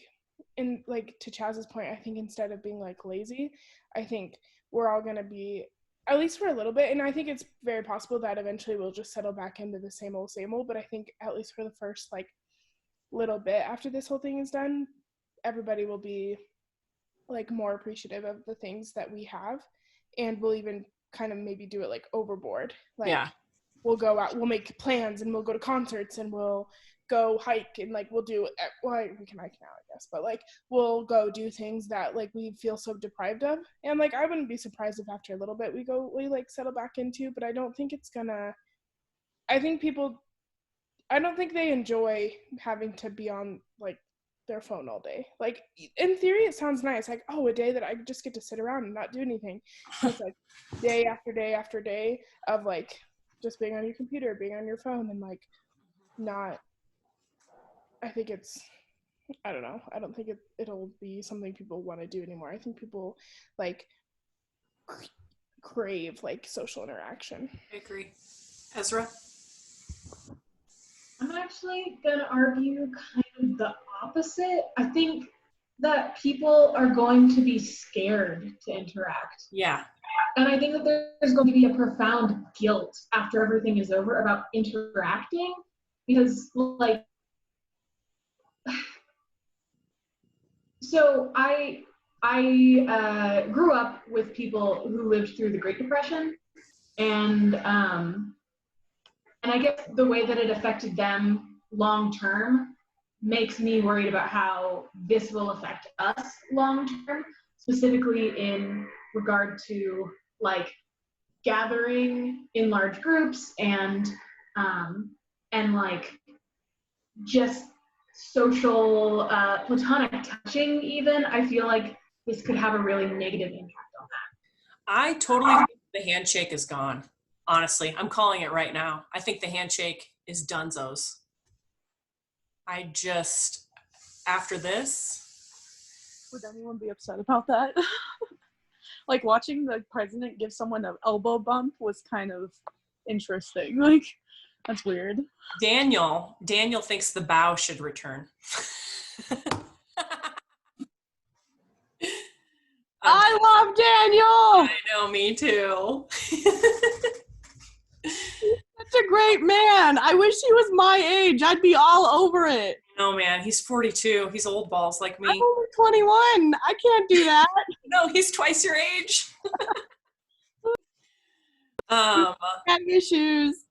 in like to Chaz's point, I think instead of being like lazy, I think we're all going to be, at least for a little bit, and I think it's very possible that eventually we'll just settle back into the same old, but I think at least for the first like little bit after this whole thing is done, everybody will be like more appreciative of the things that we have, and we'll even kind of maybe do it like overboard. Like we'll go out, we'll make plans, and we'll go to concerts, and we'll go hike, and like we'll do, well, we can hike now, I guess, but like we'll go do things that like we feel so deprived of. And like I wouldn't be surprised if after a little bit we like settle back into, but I don't think it's gonna, I don't think they enjoy having to be on like their phone all day. Like in theory it sounds nice, like, oh, a day that I just get to sit around and not do anything. It's like day after day after day of like just being on your computer, being on your phone, and like not, I think it's, I don't know, I don't think it'll be something people want to do anymore. I think people like crave like social interaction. I agree. Ezra? I'm actually gonna argue kind of the opposite. I think that people are going to be scared to interact. Yeah. And I think that there's going to be a profound guilt after everything is over about interacting, because like, so I grew up with people who lived through the Great Depression, and And I guess the way that it affected them long term makes me worried about how this will affect us long term, specifically in regard to like gathering in large groups and like just social platonic touching even. I feel like this could have a really negative impact on that. I totally think the handshake is gone. Honestly, I'm calling it right now. I think the handshake is donezo's. After this. Would anyone be upset about that? Like watching the president give someone an elbow bump was kind of interesting. Like, that's weird. Daniel thinks the bow should return. I love Daniel. I know, me too. Such a great man. I wish he was my age. I'd be all over it. No, man, he's 42. He's old balls like me. I'm only 21. I can't do that. No, he's twice your age. Got issues.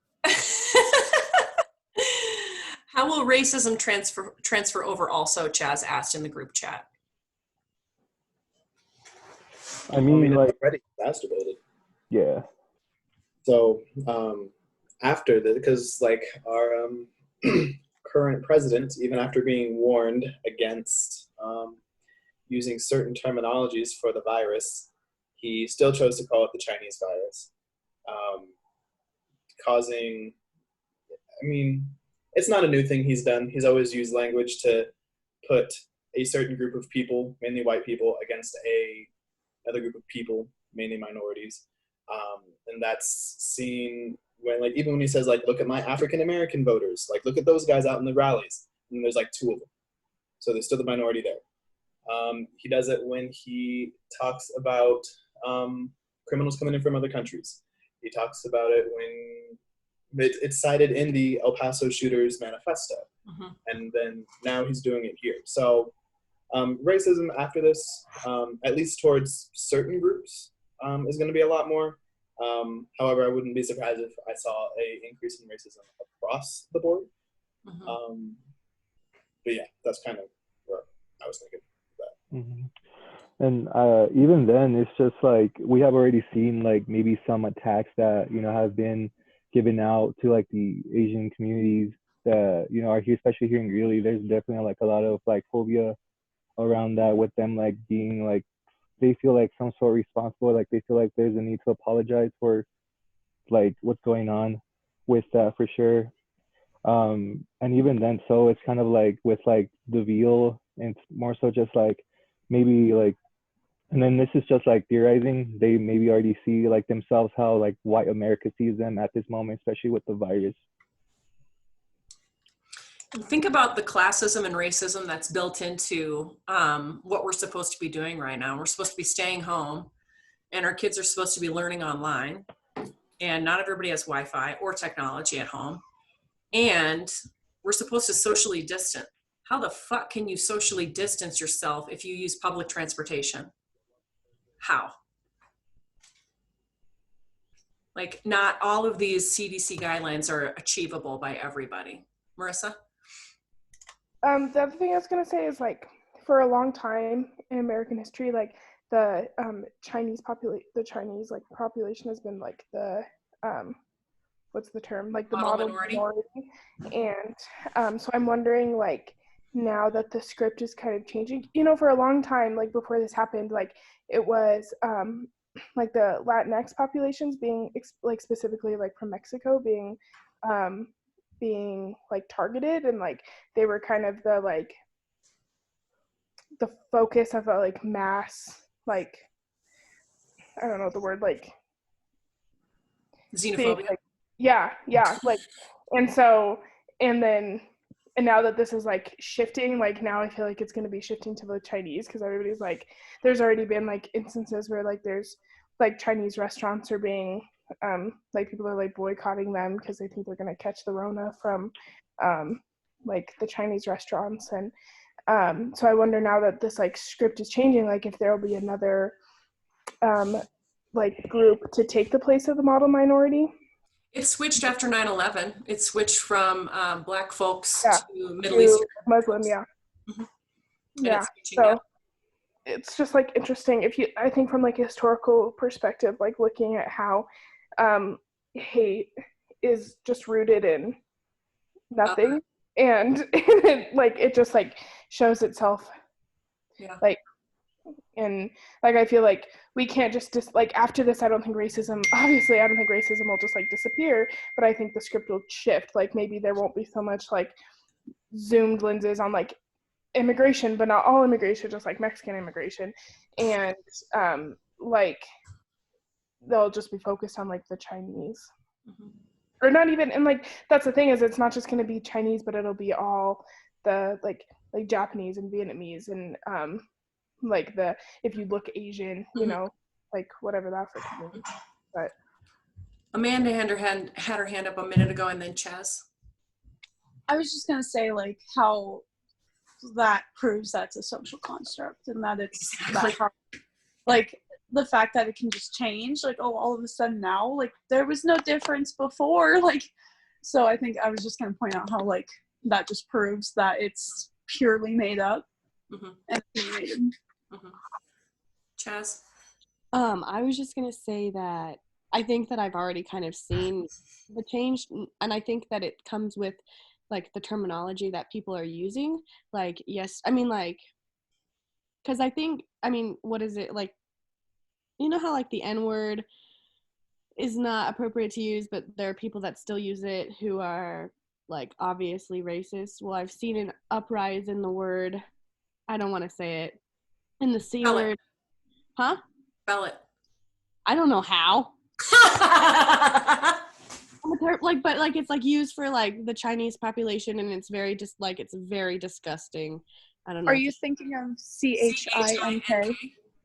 How will racism transfer over also, Chaz asked in the group chat. I mean, like, it's already exacerbated. Yeah. So after the, because like our current president, even after being warned against using certain terminologies for the virus, he still chose to call it the Chinese virus, causing, I mean, it's not a new thing he's done. He's always used language to put a certain group of people, mainly white people, against another group of people, mainly minorities. And that's seen when, like, even when he says, like, look at my African American voters, like, look at those guys out in the rallies, and there's like 2 of them. So there's still the minority there. He does it when he talks about criminals coming in from other countries. He talks about it when it's cited in the El Paso shooters manifesto. Mm-hmm. And then now he's doing it here. So racism after this, at least towards certain groups, is going to be a lot more. However, I wouldn't be surprised if I saw an increase in racism across the board. Mm-hmm. But yeah, that's kind of where I was thinking that. Mm-hmm. And even then, it's just like we have already seen like maybe some attacks that, you know, have been given out to like the Asian communities that, you know, are here, especially here in Greeley. There's definitely like a lot of like phobia around that, with them like being like, they feel like some sort of responsible, like they feel like there's a need to apologize for like what's going on with that for sure. And even then, so it's kind of like with like the veal, and more so just like maybe like, and then this is just like theorizing, they maybe already see like themselves how like white America sees them at this moment, especially with the virus. Think about the classism and racism that's built into what we're supposed to be doing right now. We're supposed to be staying home, and our kids are supposed to be learning online, and not everybody has Wi-Fi or technology at home, and we're supposed to socially distance. How the fuck can you socially distance yourself if you use public transportation? How? Like, not all of these CDC guidelines are achievable by everybody. Marissa? The other thing I was gonna say is, like, for a long time in American history, like the Chinese like population has been like the what's the term, like the model minority. And so I'm wondering, like, now that the script is kind of changing, you know, for a long time, like before this happened, like it was like the Latinx populations being like specifically like from Mexico being like targeted, and like they were kind of the like the focus of a like mass, like, I don't know the word, like xenophobia. like, yeah like, and so and now that this is like shifting, like now I feel like it's going to be shifting to the Chinese, because everybody's like, there's already been like instances where like there's like Chinese restaurants are being like people are like boycotting them because they think they're going to catch the Rona from like the Chinese restaurants. And so I wonder, now that this like script is changing, like if there will be another like group to take the place of the model minority. It switched after 9/11. It switched from Black folks Yeah, to Middle to Eastern. Muslim, yeah. Mhm. And Yeah. it's switching So now. it's just like interesting I think from like a historical perspective, like looking at how hate is just rooted in nothing, and like it just like shows itself. Yeah. Like, and like I feel like we can't just like after this, I don't think racism will just like disappear, but I think the script will shift. Like maybe there won't be so much like zoomed lenses on like immigration, but not all immigration, just like Mexican immigration, and like they'll just be focused on like the Chinese, or not even. And like that's the thing, is it's not just going to be Chinese, but it'll be all the like Japanese and Vietnamese and like the, if you look Asian, you know, like whatever that freaking means. But Amanda had her hand up a minute ago, and then Chaz. I was just gonna say like how that proves that's a social construct, and that it's that hard. Like the fact that it can just change, like, oh, all of a sudden now, like there was no difference before, like, so I think I was just gonna point out how like that just proves that it's purely made up and created. Chaz? I was just gonna say that I think that I've already kind of seen the change, and I think that it comes with like the terminology that people are using. Like, yes, I mean, like, because I think, I mean, what is it, like, you know how like the N-word is not appropriate to use, but there are people that still use it who are like obviously racist. Well, I've seen an uprise in the word, I don't want to say it, in the C word. Huh? Spell it. I don't know how. Like, but like it's like used for like the Chinese population, and it's very just like it's very disgusting. I don't know. Are you thinking of CHINK?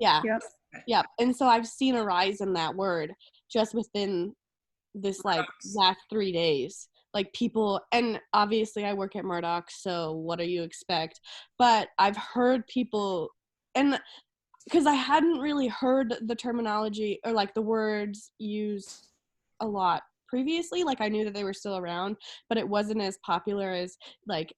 Yeah. Yep. Yep. And so I've seen a rise in that word just within this like last 3 days. Like people, and obviously I work at Murdoch, so what do you expect? But I've heard people, and because I hadn't really heard the terminology or like the words used a lot previously, like I knew that they were still around, but it wasn't as popular as like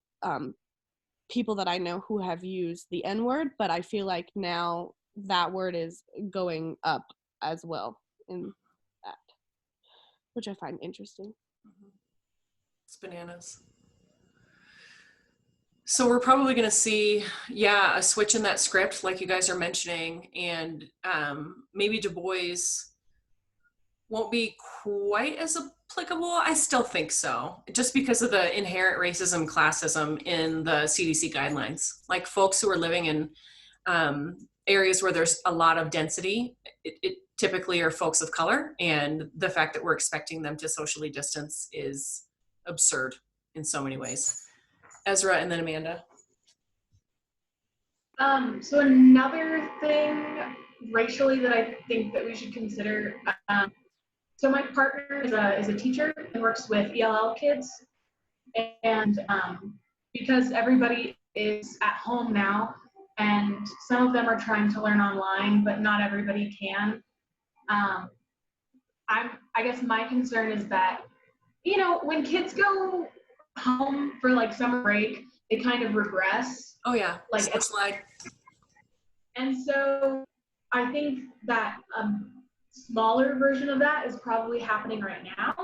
people that I know who have used the N-word. But I feel like now that word is going up as well in that, which I find interesting. It's bananas. So we're probably going to see, a switch in that script, like you guys are mentioning, and maybe Du Bois won't be quite as applicable. I still think so, just because of the inherent racism, classism in the CDC guidelines. Like folks who are living in areas where there's a lot of density, it typically are folks of color, and the fact that we're expecting them to socially distance is absurd in so many ways. Ezra and then Amanda. So another thing racially that I think that we should consider, so my partner is a teacher and works with ELL kids, and because everybody is at home now, and some of them are trying to learn online, but not everybody can. I guess my concern is that, you know, when kids go home for like summer break, they kind of regress. Oh yeah, like slide. And so I think that smaller version of that is probably happening right now.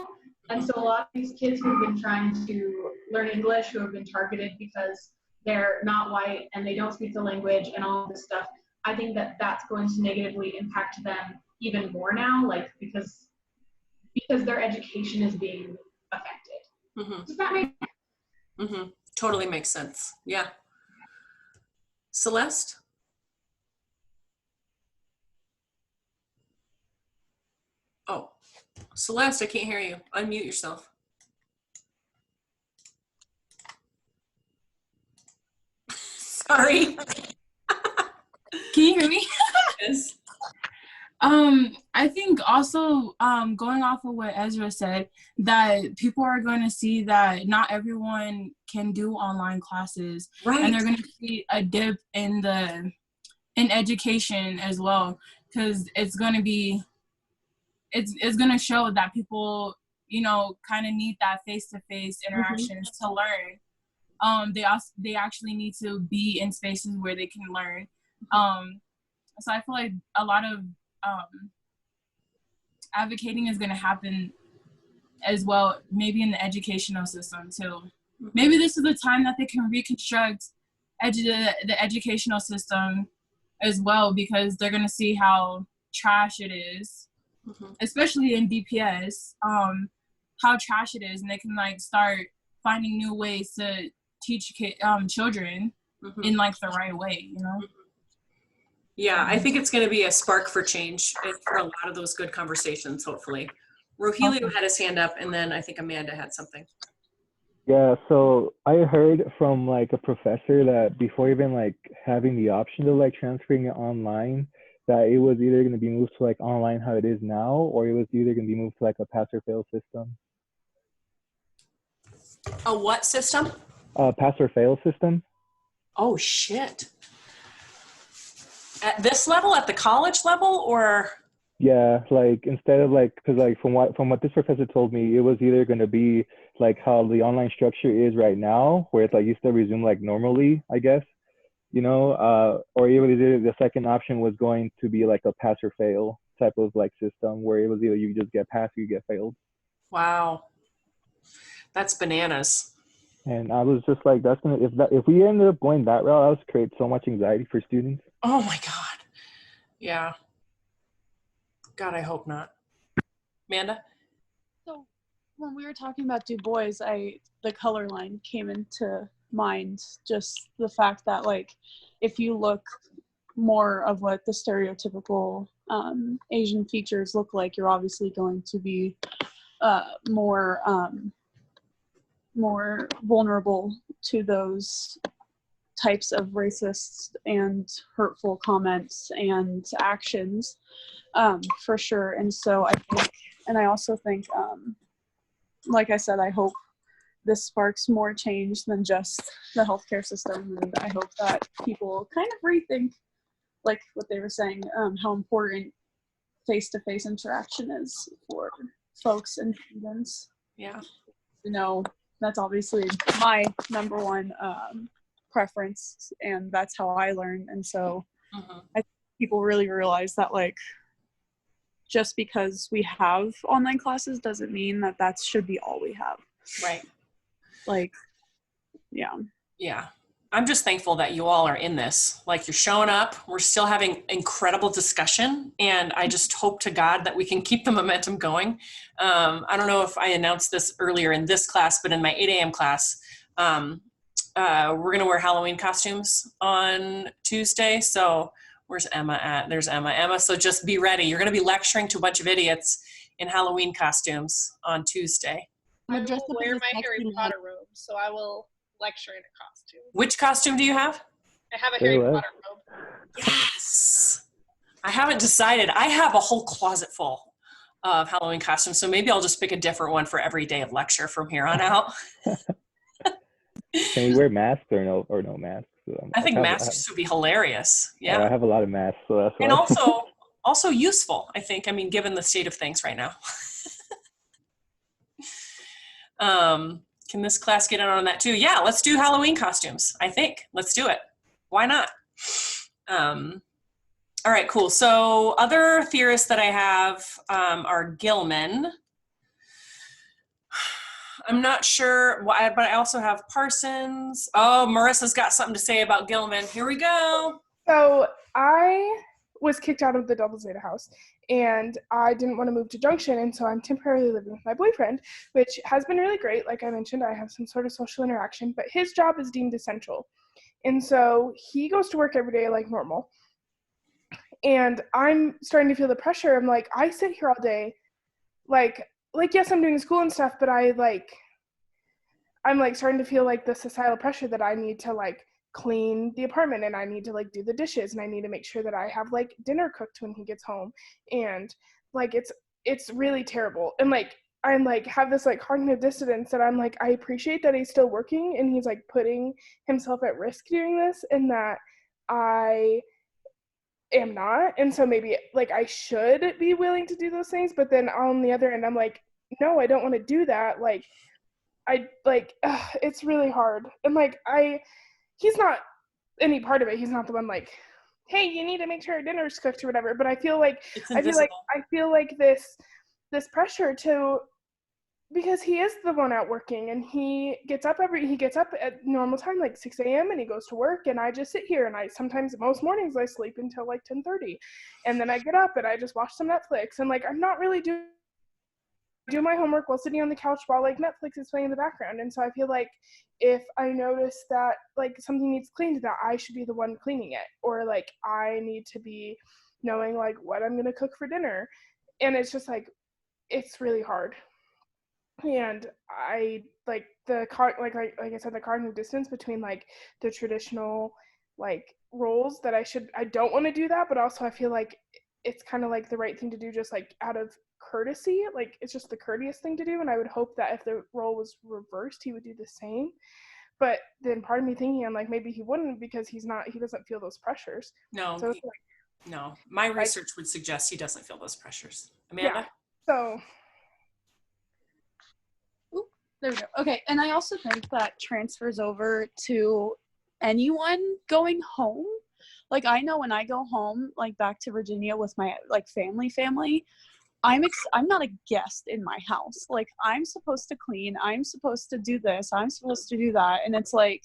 And so a lot of these kids who have been trying to learn English, who have been targeted because they're not white and they don't speak the language and all of this stuff, I think that that's going to negatively impact them even more now, like because their education is being affected. Does that make sense? Totally makes sense. Yeah. Celeste? Oh, Celeste, I can't hear you. Unmute yourself. Sorry. Can you hear me? Yes. I think also going off of what Ezra said, that people are going to see that not everyone can do online classes, right? And they're going to see a dip in education as well, because it's going to be it's going to show that people, kind of need that face-to-face interactions to learn. They actually need to be in spaces where they can learn. So I feel like a lot of advocating is going to happen as well, maybe in the educational system too. Maybe this is the time that they can reconstruct the educational system as well, because they're going to see how trash it is, especially in DPS, how trash it is, and they can like start finding new ways to teach children in like the right way, Yeah, I think it's going to be a spark for change for a lot of those good conversations, hopefully. Rogelio had his hand up, and then I think Amanda had something. Yeah, so I heard from like a professor that before even like having the option to like transferring it online, that it was either going to be moved to like online how it is now, or it was either going to be moved to like a pass or fail system. A what system? Pass or fail system. Oh shit. At this level, at the college level, or? Yeah, like instead of like, because like from what this professor told me, it was either going to be like how the online structure is right now, where it's like you still resume like normally, I guess, or even the second option was going to be like a pass or fail type of like system, where it was either you just get passed or you get failed. Wow, that's bananas. And I was just like, if we ended up going that route, that would create so much anxiety for students. Oh my God. Yeah. God, I hope not. Amanda? So when we were talking about Du Bois, the color line came into mind. Just the fact that like, if you look more of what the stereotypical Asian features look like, you're obviously going to be more vulnerable to those types of racist and hurtful comments and actions, for sure. And so I also think, like I said, I hope this sparks more change than just the healthcare system, and I hope that people kind of rethink, like what they were saying, how important face-to-face interaction is for folks and students. Yeah. That's obviously my number one preference, and that's how I learn. And so I think people really realize that like, just because we have online classes doesn't mean that should be all we have. Right. Like, yeah. Yeah. I'm just thankful that you all are in this. Like, you're showing up. We're still having incredible discussion. And I just hope to God that we can keep the momentum going. I don't know if I announced this earlier in this class, but in my 8 a.m. class, we're going to wear Halloween costumes on Tuesday. So where's Emma at? There's Emma. Emma, so just be ready. You're going to be lecturing to a bunch of idiots in Halloween costumes on Tuesday. I will wear my Harry Potter robe, so I will lecture in a costume. Which costume do you have? I have a Harry Potter robe. Yes. I haven't decided. I have a whole closet full of Halloween costumes, so maybe I'll just pick a different one for every day of lecture from here on out. Can we wear masks or no masks? I think masks would be hilarious. Yeah. I have a lot of masks, so that's why. And also useful, I think. I mean, given the state of things right now. Can this class get in on that too? Yeah, let's do Halloween costumes, I think. Let's do it. Why not? All right, cool. So other theorists that I have are Gilman. I'm not sure why, but I also have Parsons. Oh, Marissa's got something to say about Gilman. Here we go. So I was kicked out of the Double Zeta house, and I didn't want to move to Junction, and so I'm temporarily living with my boyfriend, which has been really great. Like I mentioned, I have some sort of social interaction, but his job is deemed essential. And so he goes to work every day like normal. And I'm starting to feel the pressure. I'm like, I sit here all day, like yes, I'm doing school and stuff, but I'm like starting to feel like the societal pressure that I need to like clean the apartment, and I need to like do the dishes, and I need to make sure that I have like dinner cooked when he gets home. And like it's really terrible. And like I'm like have this like cognitive dissonance that I'm like, I appreciate that he's still working and he's like putting himself at risk doing this, and that I am not. And so maybe like I should be willing to do those things, but then on the other end I'm like, no, I don't want to do that. Like, it's really hard. And like, he's not any part of it. He's not the one like, hey, you need to make sure dinner's cooked or whatever. But I feel like this pressure to, because he is the one out working, and he gets up at normal time, like 6 a.m. and he goes to work, and I just sit here, and most mornings I sleep until like 10:30, and then I get up and I just watch some Netflix, and like I'm not really do my homework while sitting on the couch while like Netflix is playing in the background. And so I feel like if I notice that like something needs cleaned, that I should be the one cleaning it, or like I need to be knowing like what I'm gonna cook for dinner. And it's just like, it's really hard. And I like the like I said, the cardinal distance between like the traditional like roles that I don't want to do that, but also I feel like it's kind of like the right thing to do, just like out of courtesy. Like it's just the courteous thing to do, and I would hope that if the role was reversed, he would do the same. But then part of me thinking, I'm like, maybe he wouldn't, because he doesn't feel those pressures. No, so it's like, no. My research would suggest he doesn't feel those pressures. Amanda? Yeah. So there we go. Okay, and I also think that transfers over to anyone going home. Like I know when I go home, like back to Virginia with my like family, I'm not a guest in my house. Like I'm supposed to clean, I'm supposed to do this, I'm supposed to do that, and it's like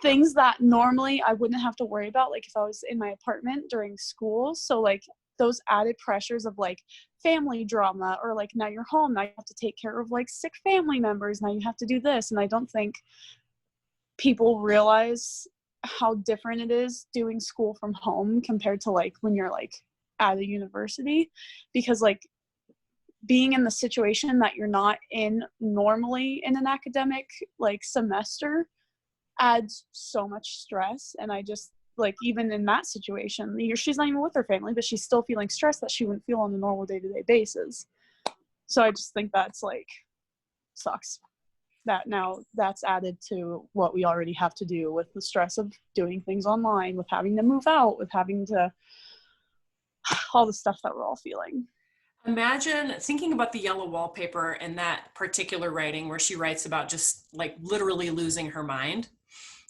things that normally I wouldn't have to worry about, like if I was in my apartment during school. So like those added pressures of like family drama, or like now you're home, now you have to take care of like sick family members, now you have to do this. And I don't think people realize how different it is doing school from home compared to like when you're like at a university, because like being in the situation that you're not in normally in an academic like semester adds so much stress. And I just like, even in that situation, she's not even with her family, but she's still feeling stressed that she wouldn't feel on a normal day-to-day basis. So I just think that's like sucks that now that's added to what we already have to do with the stress of doing things online, with having to move out, with having to all the stuff that we're all feeling. Imagine thinking about the yellow wallpaper and that particular writing where she writes about just like literally losing her mind.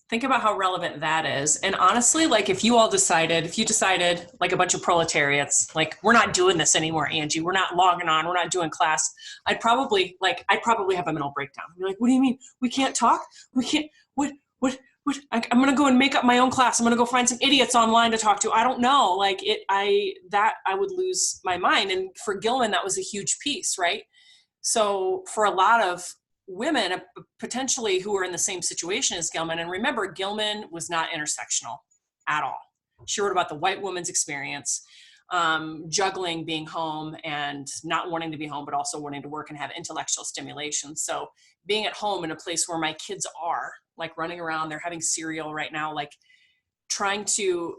Think about how relevant that is. And honestly, like if you decided like a bunch of proletariats, like we're not doing this anymore, Angie, we're not logging on, we're not doing class, I'd probably have a mental breakdown. I'd be like, what do you mean? We can't talk? We can't, what? I'm going to go and make up my own class. I'm going to go find some idiots online to talk to. I don't know. Like I would lose my mind. And for Gilman, that was a huge piece, right? So for a lot of women potentially who are in the same situation as Gilman, and remember, Gilman was not intersectional at all. She wrote about the white woman's experience, juggling being home and not wanting to be home, but also wanting to work and have intellectual stimulation. So being at home in a place where my kids are like running around, they're having cereal right now, like trying to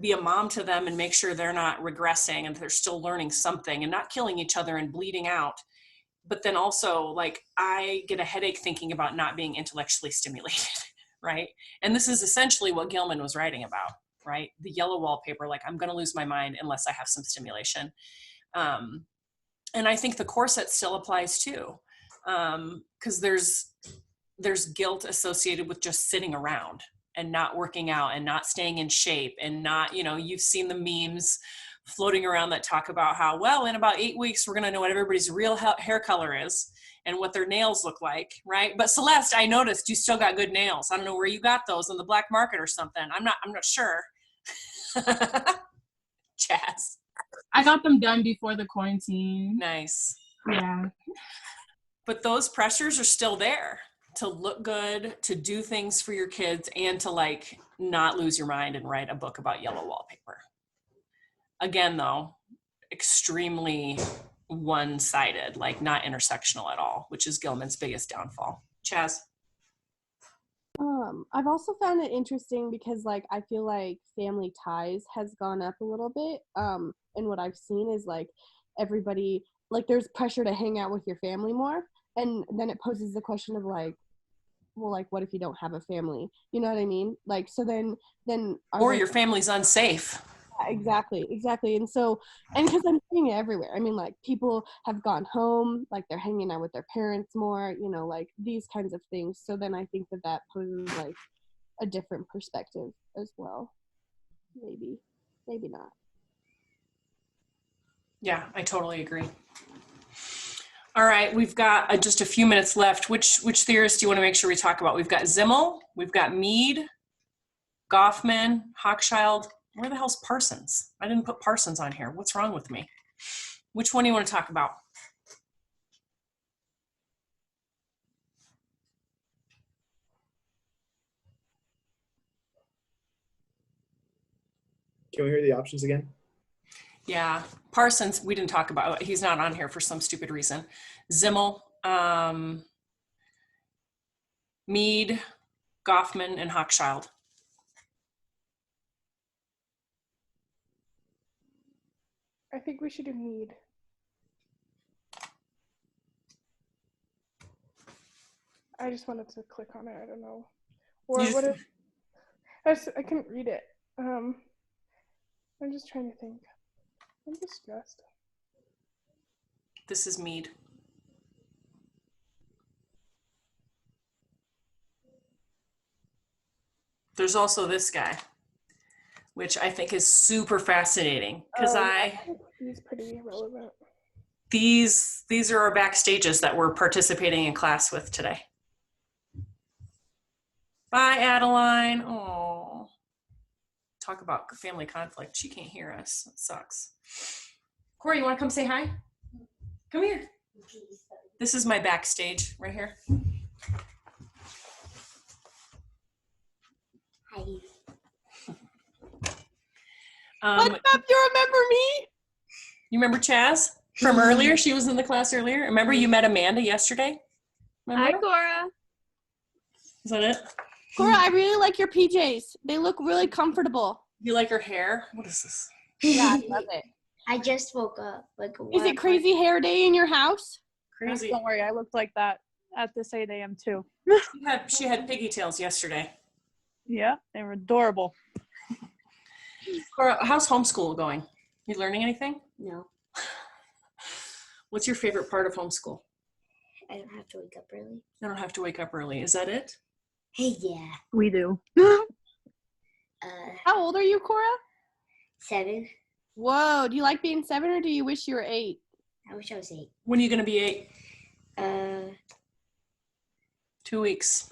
be a mom to them and make sure they're not regressing and they're still learning something and not killing each other and bleeding out. But then also like I get a headache thinking about not being intellectually stimulated, right? And this is essentially what Gilman was writing about, right? The yellow wallpaper, like I'm going to lose my mind unless I have some stimulation. And I think the corset still applies too, because there's guilt associated with just sitting around and not working out and not staying in shape and not, you've seen the memes floating around that talk about how, well, in about 8 weeks, we're going to know what everybody's real hair color is and what their nails look like, right? But Celeste, I noticed you still got good nails. I don't know where you got those, on the black market or something. I'm not sure. Chaz. I got them done before the quarantine. Nice. Yeah. But those pressures are still there to look good, to do things for your kids, and to like not lose your mind and write a book about yellow wallpaper. Again, though, extremely one-sided, like not intersectional at all, which is Gilman's biggest downfall. Chaz? I've also found it interesting because like I feel like family ties has gone up a little bit. And what I've seen is like everybody, like there's pressure to hang out with your family more. And then it poses the question of like, well, like what if you don't have a family? You know what I mean? Like, so then or your family's unsafe. Exactly. And so, and because I'm seeing it everywhere. I mean, like, people have gone home, like they're hanging out with their parents more, like these kinds of things. So then I think that poses like a different perspective as well. Maybe not. Yeah, I totally agree. All right, we've got just a few minutes left. Which theorists do you want to make sure we talk about? We've got Zimmel, we've got Mead, Goffman, Hochschild. Where the hell's Parsons? I didn't put Parsons on here. What's wrong with me? Which one do you want to talk about? Can we hear the options again? Yeah, Parsons, we didn't talk about. He's not on here for some stupid reason. Zimmel, Mead, Goffman, and Hochschild. I think we should do Mead. I just wanted to click on it. I don't know. Or what if I couldn't read it. I'm just trying to think. I'm just stressed. This is Mead. There's also this guy, which I think is super fascinating because he's pretty relevant. These are our backstages that we're participating in class with today. Bye, Adeline. Oh, talk about family conflict. She can't hear us. It sucks. Corey, you want to come say hi? Come here. This is my backstage right here. Hi. What's up? You remember me? You remember Chaz from earlier? She was in the class earlier. Remember you met Amanda yesterday? Remember? Hi, Cora. Is that it? Cora, I really like your PJs. They look really comfortable. You like her hair? What is this? Yeah, I love it. I just woke up. Is it crazy hair day in your house? Crazy. Don't worry, I looked like that at this 8 a.m. too. She had pigtails yesterday. Yeah, they were adorable. Cora, how's homeschool going? You learning anything? No. What's your favorite part of homeschool? I don't have to wake up early. I don't have to wake up early. Is that it? Hey, yeah. We do. How old are you, Cora? 7. Whoa, do you like being 7 or do you wish you were 8? I wish I was 8. When are you going to be 8? 2 weeks.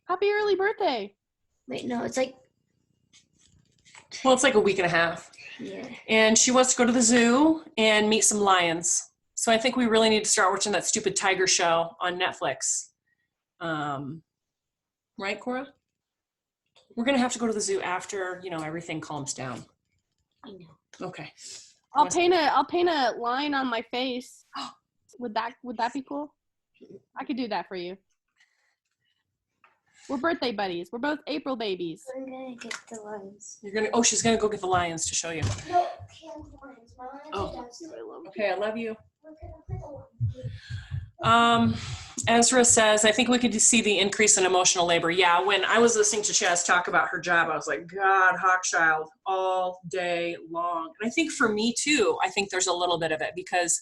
Happy early birthday. Wait, no, it's like... Well, it's like a week and a half. Yeah. And she wants to go to the zoo and meet some lions. So I think we really need to start watching that stupid tiger show on Netflix. Right, Cora? We're going to have to go to the zoo after, everything calms down. I know. Okay. I'll paint a line on my face. Would that be cool? I could do that for you. We're birthday buddies. We're both April babies. I'm gonna get the lions. She's gonna go get the lions to show you. No, can't lions. My lions Oh. are downstairs. Okay, I love you. Ezra says, I think we could see the increase in emotional labor. Yeah, when I was listening to Chaz talk about her job, I was like, God, Hochschild, all day long. And I think for me too, I think there's a little bit of it because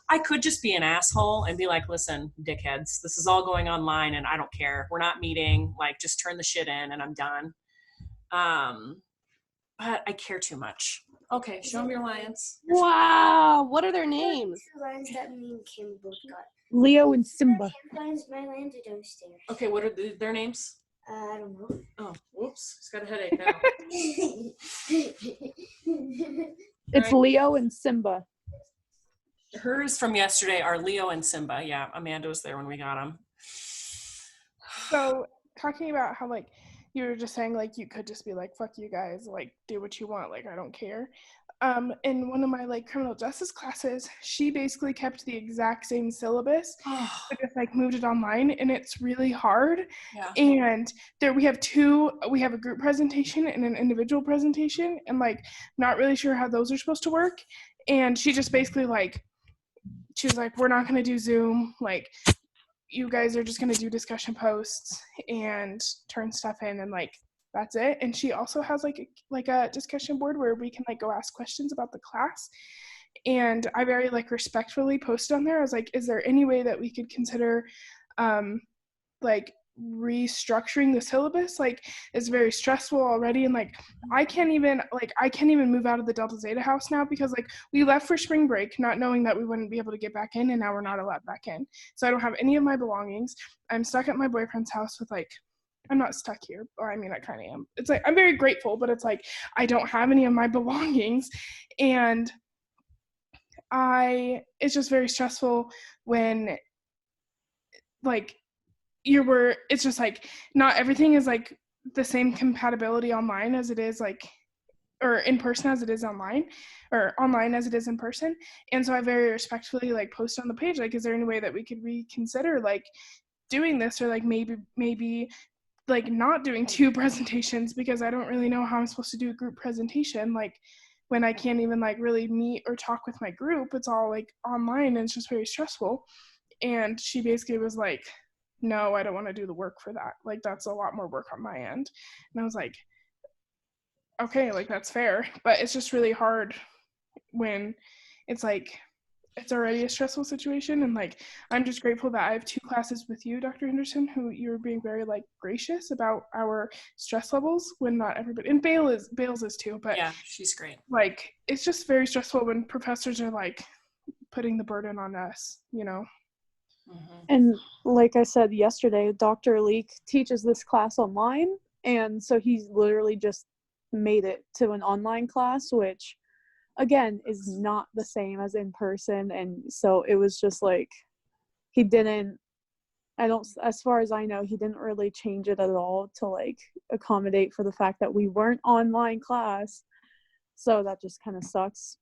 I could just be an asshole and be like, listen, dickheads, this is all going online and I don't care. We're not meeting, just turn the shit in and I'm done. But I care too much. Okay, show them your lions. Wow, what are their names? The lions that me and Kim both got. Leo and Simba. My lions are downstairs. Okay, what are their names? I don't know. Oh, whoops, he's got a headache now. It's Right. Leo and Simba. Hers from yesterday are Leo and Simba. Yeah, Amanda was there when we got them. So talking about how you were just saying you could just be like, fuck you guys, do what you want, I don't care. In one of my criminal justice classes, she basically kept the exact same syllabus, but just moved it online, and it's really hard. Yeah. And we have a group presentation and an individual presentation, and not really sure how those are supposed to work. And she just basically she was like, we're not going to do Zoom. You guys are just going to do discussion posts and turn stuff in and that's it. And she also has like a discussion board where we can like go ask questions about the class. And I very like respectfully posted on there. I was like, is there any way that we could consider like restructuring the syllabus? Like, it's very stressful already, and like I can't even move out of the Delta Zeta house now because like we left for spring break not knowing that we wouldn't be able to get back in, and now we're not allowed back in. So I don't have any of my belongings. I'm stuck at my boyfriend's house with like, I'm not stuck here, or I mean I kind of am. It's like I'm very grateful, but it's like I don't have any of my belongings, and it's just very stressful when like it's just like not everything is like the same compatibility online as it is like, or in person as it is online, or online as it is in person. And so I very respectfully like post on the page, like, is there any way that we could reconsider like doing this, or like maybe like not doing 2 presentations, because I don't really know how I'm supposed to do a group presentation like when I can't even like really meet or talk with my group. It's all like online, and it's just very stressful. And she basically was like, no, I don't want to do the work for that. Like, that's a lot more work on my end. And I was like, okay, like that's fair. But it's just really hard when it's like, it's already a stressful situation. And like, I'm just grateful that I have 2 classes with you, Dr. Henderson, who you're being very like gracious about our stress levels when not everybody, and Bales is too, but yeah, she's great. Like, it's just very stressful when professors are like putting the burden on us, you know? And like I said yesterday, Dr. Leek teaches this class online, and so he's literally just made it to an online class, which again is not the same as in person. And so it was just like as far as I know, he didn't really change it at all to like accommodate for the fact that we weren't online class. So that just kind of sucks.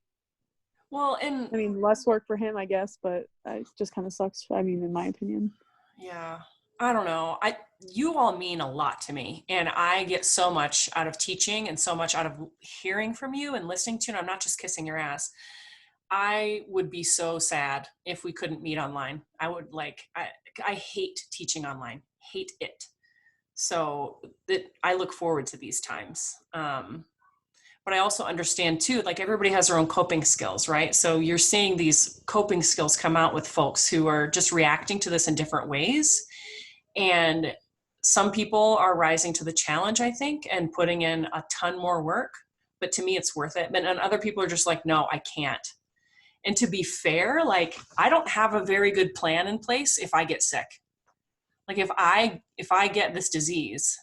Well, and I mean, less work for him, I guess, but it just kind of sucks. I mean, in my opinion. yeah, I don't know. You all mean a lot to me, and I get so much out of teaching and so much out of hearing from you and listening to you. And I'm not just kissing your ass. I would be so sad if we couldn't meet online. I would I hate teaching online, hate it. So I look forward to these times. But I also understand too, like everybody has their own coping skills, right? So you're seeing these coping skills come out with folks who are just reacting to this in different ways. And some people are rising to the challenge, I think, and putting in a ton more work. But to me, it's worth it. And other people are just like, no, I can't. And to be fair, like I don't have a very good plan in place if I get sick. Like if I get this disease,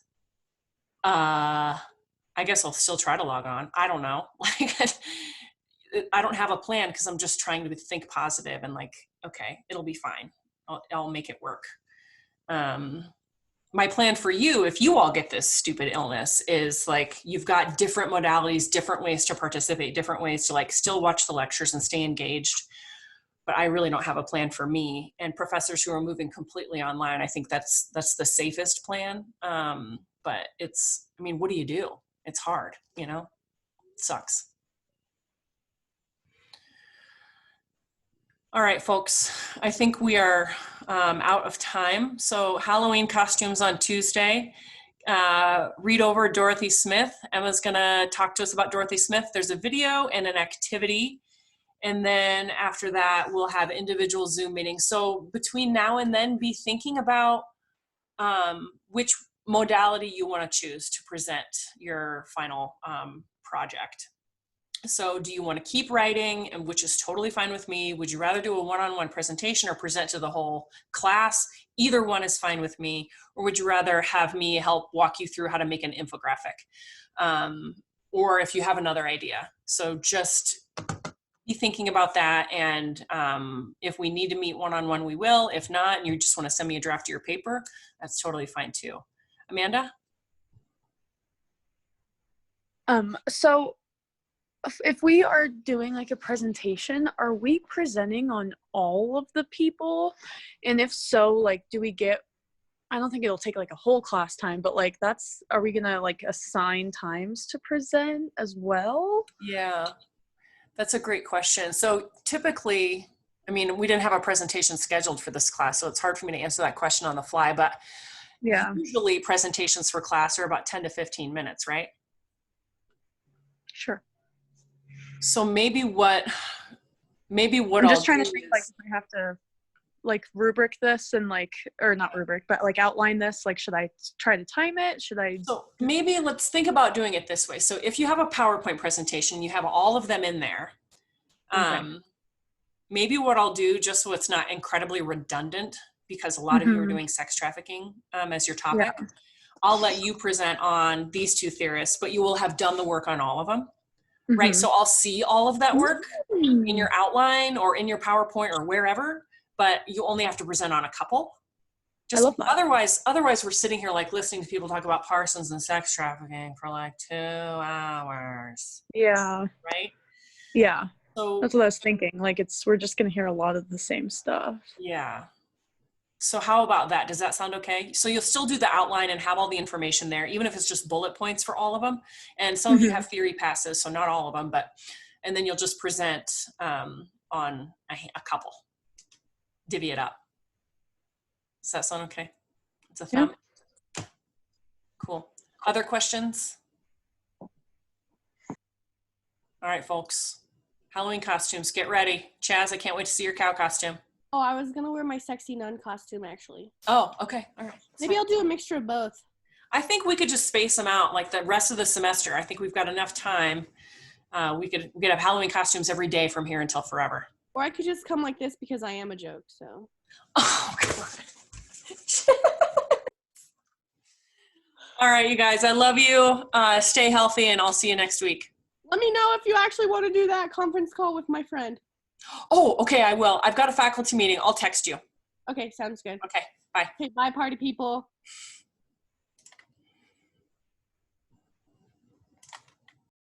I guess I'll still try to log on. I don't know. Like I don't have a plan because I'm just trying to think positive and like, okay, it'll be fine. I'll make it work. My plan for you, if you all get this stupid illness, is like you've got different modalities, different ways to participate, different ways to like still watch the lectures and stay engaged. But I really don't have a plan for me. And professors who are moving completely online, I think that's the safest plan. But what do you do? It's hard, you know, it sucks. All right, folks, I think we are out of time. So Halloween costumes on Tuesday. Read over Dorothy Smith. Emma's gonna talk to us about Dorothy Smith. There's a video and an activity. And then after that, we'll have individual Zoom meetings. So between now and then, be thinking about which modality you want to choose to present your final project. So do you want to keep writing, and which is totally fine with me? Would you rather do a one-on-one presentation or present to the whole class? Either one is fine with me. Or would you rather have me help walk you through how to make an infographic? Or if you have another idea. So just be thinking about that. And if we need to meet one-on-one, we will. If not, and you just want to send me a draft of your paper, that's totally fine too. Amanda? So if we are doing like a presentation, are we presenting on all of the people? And if so, like, do we get, I don't think it'll take like a whole class time, but like are we gonna like assign times to present as well? Yeah, that's a great question. So typically, I mean, we didn't have a presentation scheduled for this class, so it's hard for me to answer that question on the fly, but Yeah. Usually presentations for class are about 10 to 15 minutes, right? Sure. So maybe what I'm just I'll trying to do think is, like if I have to like rubric this and like, or not rubric, but like outline this, like should I try to time it? Should I? so maybe let's think about doing it this way. So if you have a PowerPoint presentation, you have all of them in there. Okay. Maybe what I'll do, just so it's not incredibly redundant, because a lot of you are Mhm. doing sex trafficking as your topic, Yeah. I'll let you present on these two theorists, but you will have done the work on all of them, right? Mhm. So I'll see all of that work in your outline or in your PowerPoint or wherever, but you only have to present on a couple. Just love that. otherwise we're sitting here like listening to people talk about Parsons and sex trafficking for like 2 hours, Yeah. right? Yeah. So That's what I was thinking. Like we're just gonna hear a lot of the same stuff. yeah. So how about that? Does that sound okay? So you'll still do the outline and have all the information there, even if it's just bullet points for all of them. And some of you Mhm. have theory passes, so not all of them, and then you'll just present on a couple, divvy it up. Does that sound okay? It's a thumb. Cool. Other questions? All right, folks. Halloween costumes, get ready. Chaz, I can't wait to see your cow costume. Oh, I was gonna wear my sexy nun costume actually. Oh, okay. All right. Maybe I'll do a mixture of both. I think we could just space them out like the rest of the semester. I think we've got enough time. We could have Halloween costumes every day from here until forever. Or I could just come like this because I am a joke, so. Oh, God. All right, you guys, I love you. Stay healthy, and I'll see you next week. Let me know if you actually want to do that conference call with my friend. Oh, okay, I will. I've got a faculty meeting. I'll text you. Okay, sounds good. Okay, bye. Okay, bye, party people.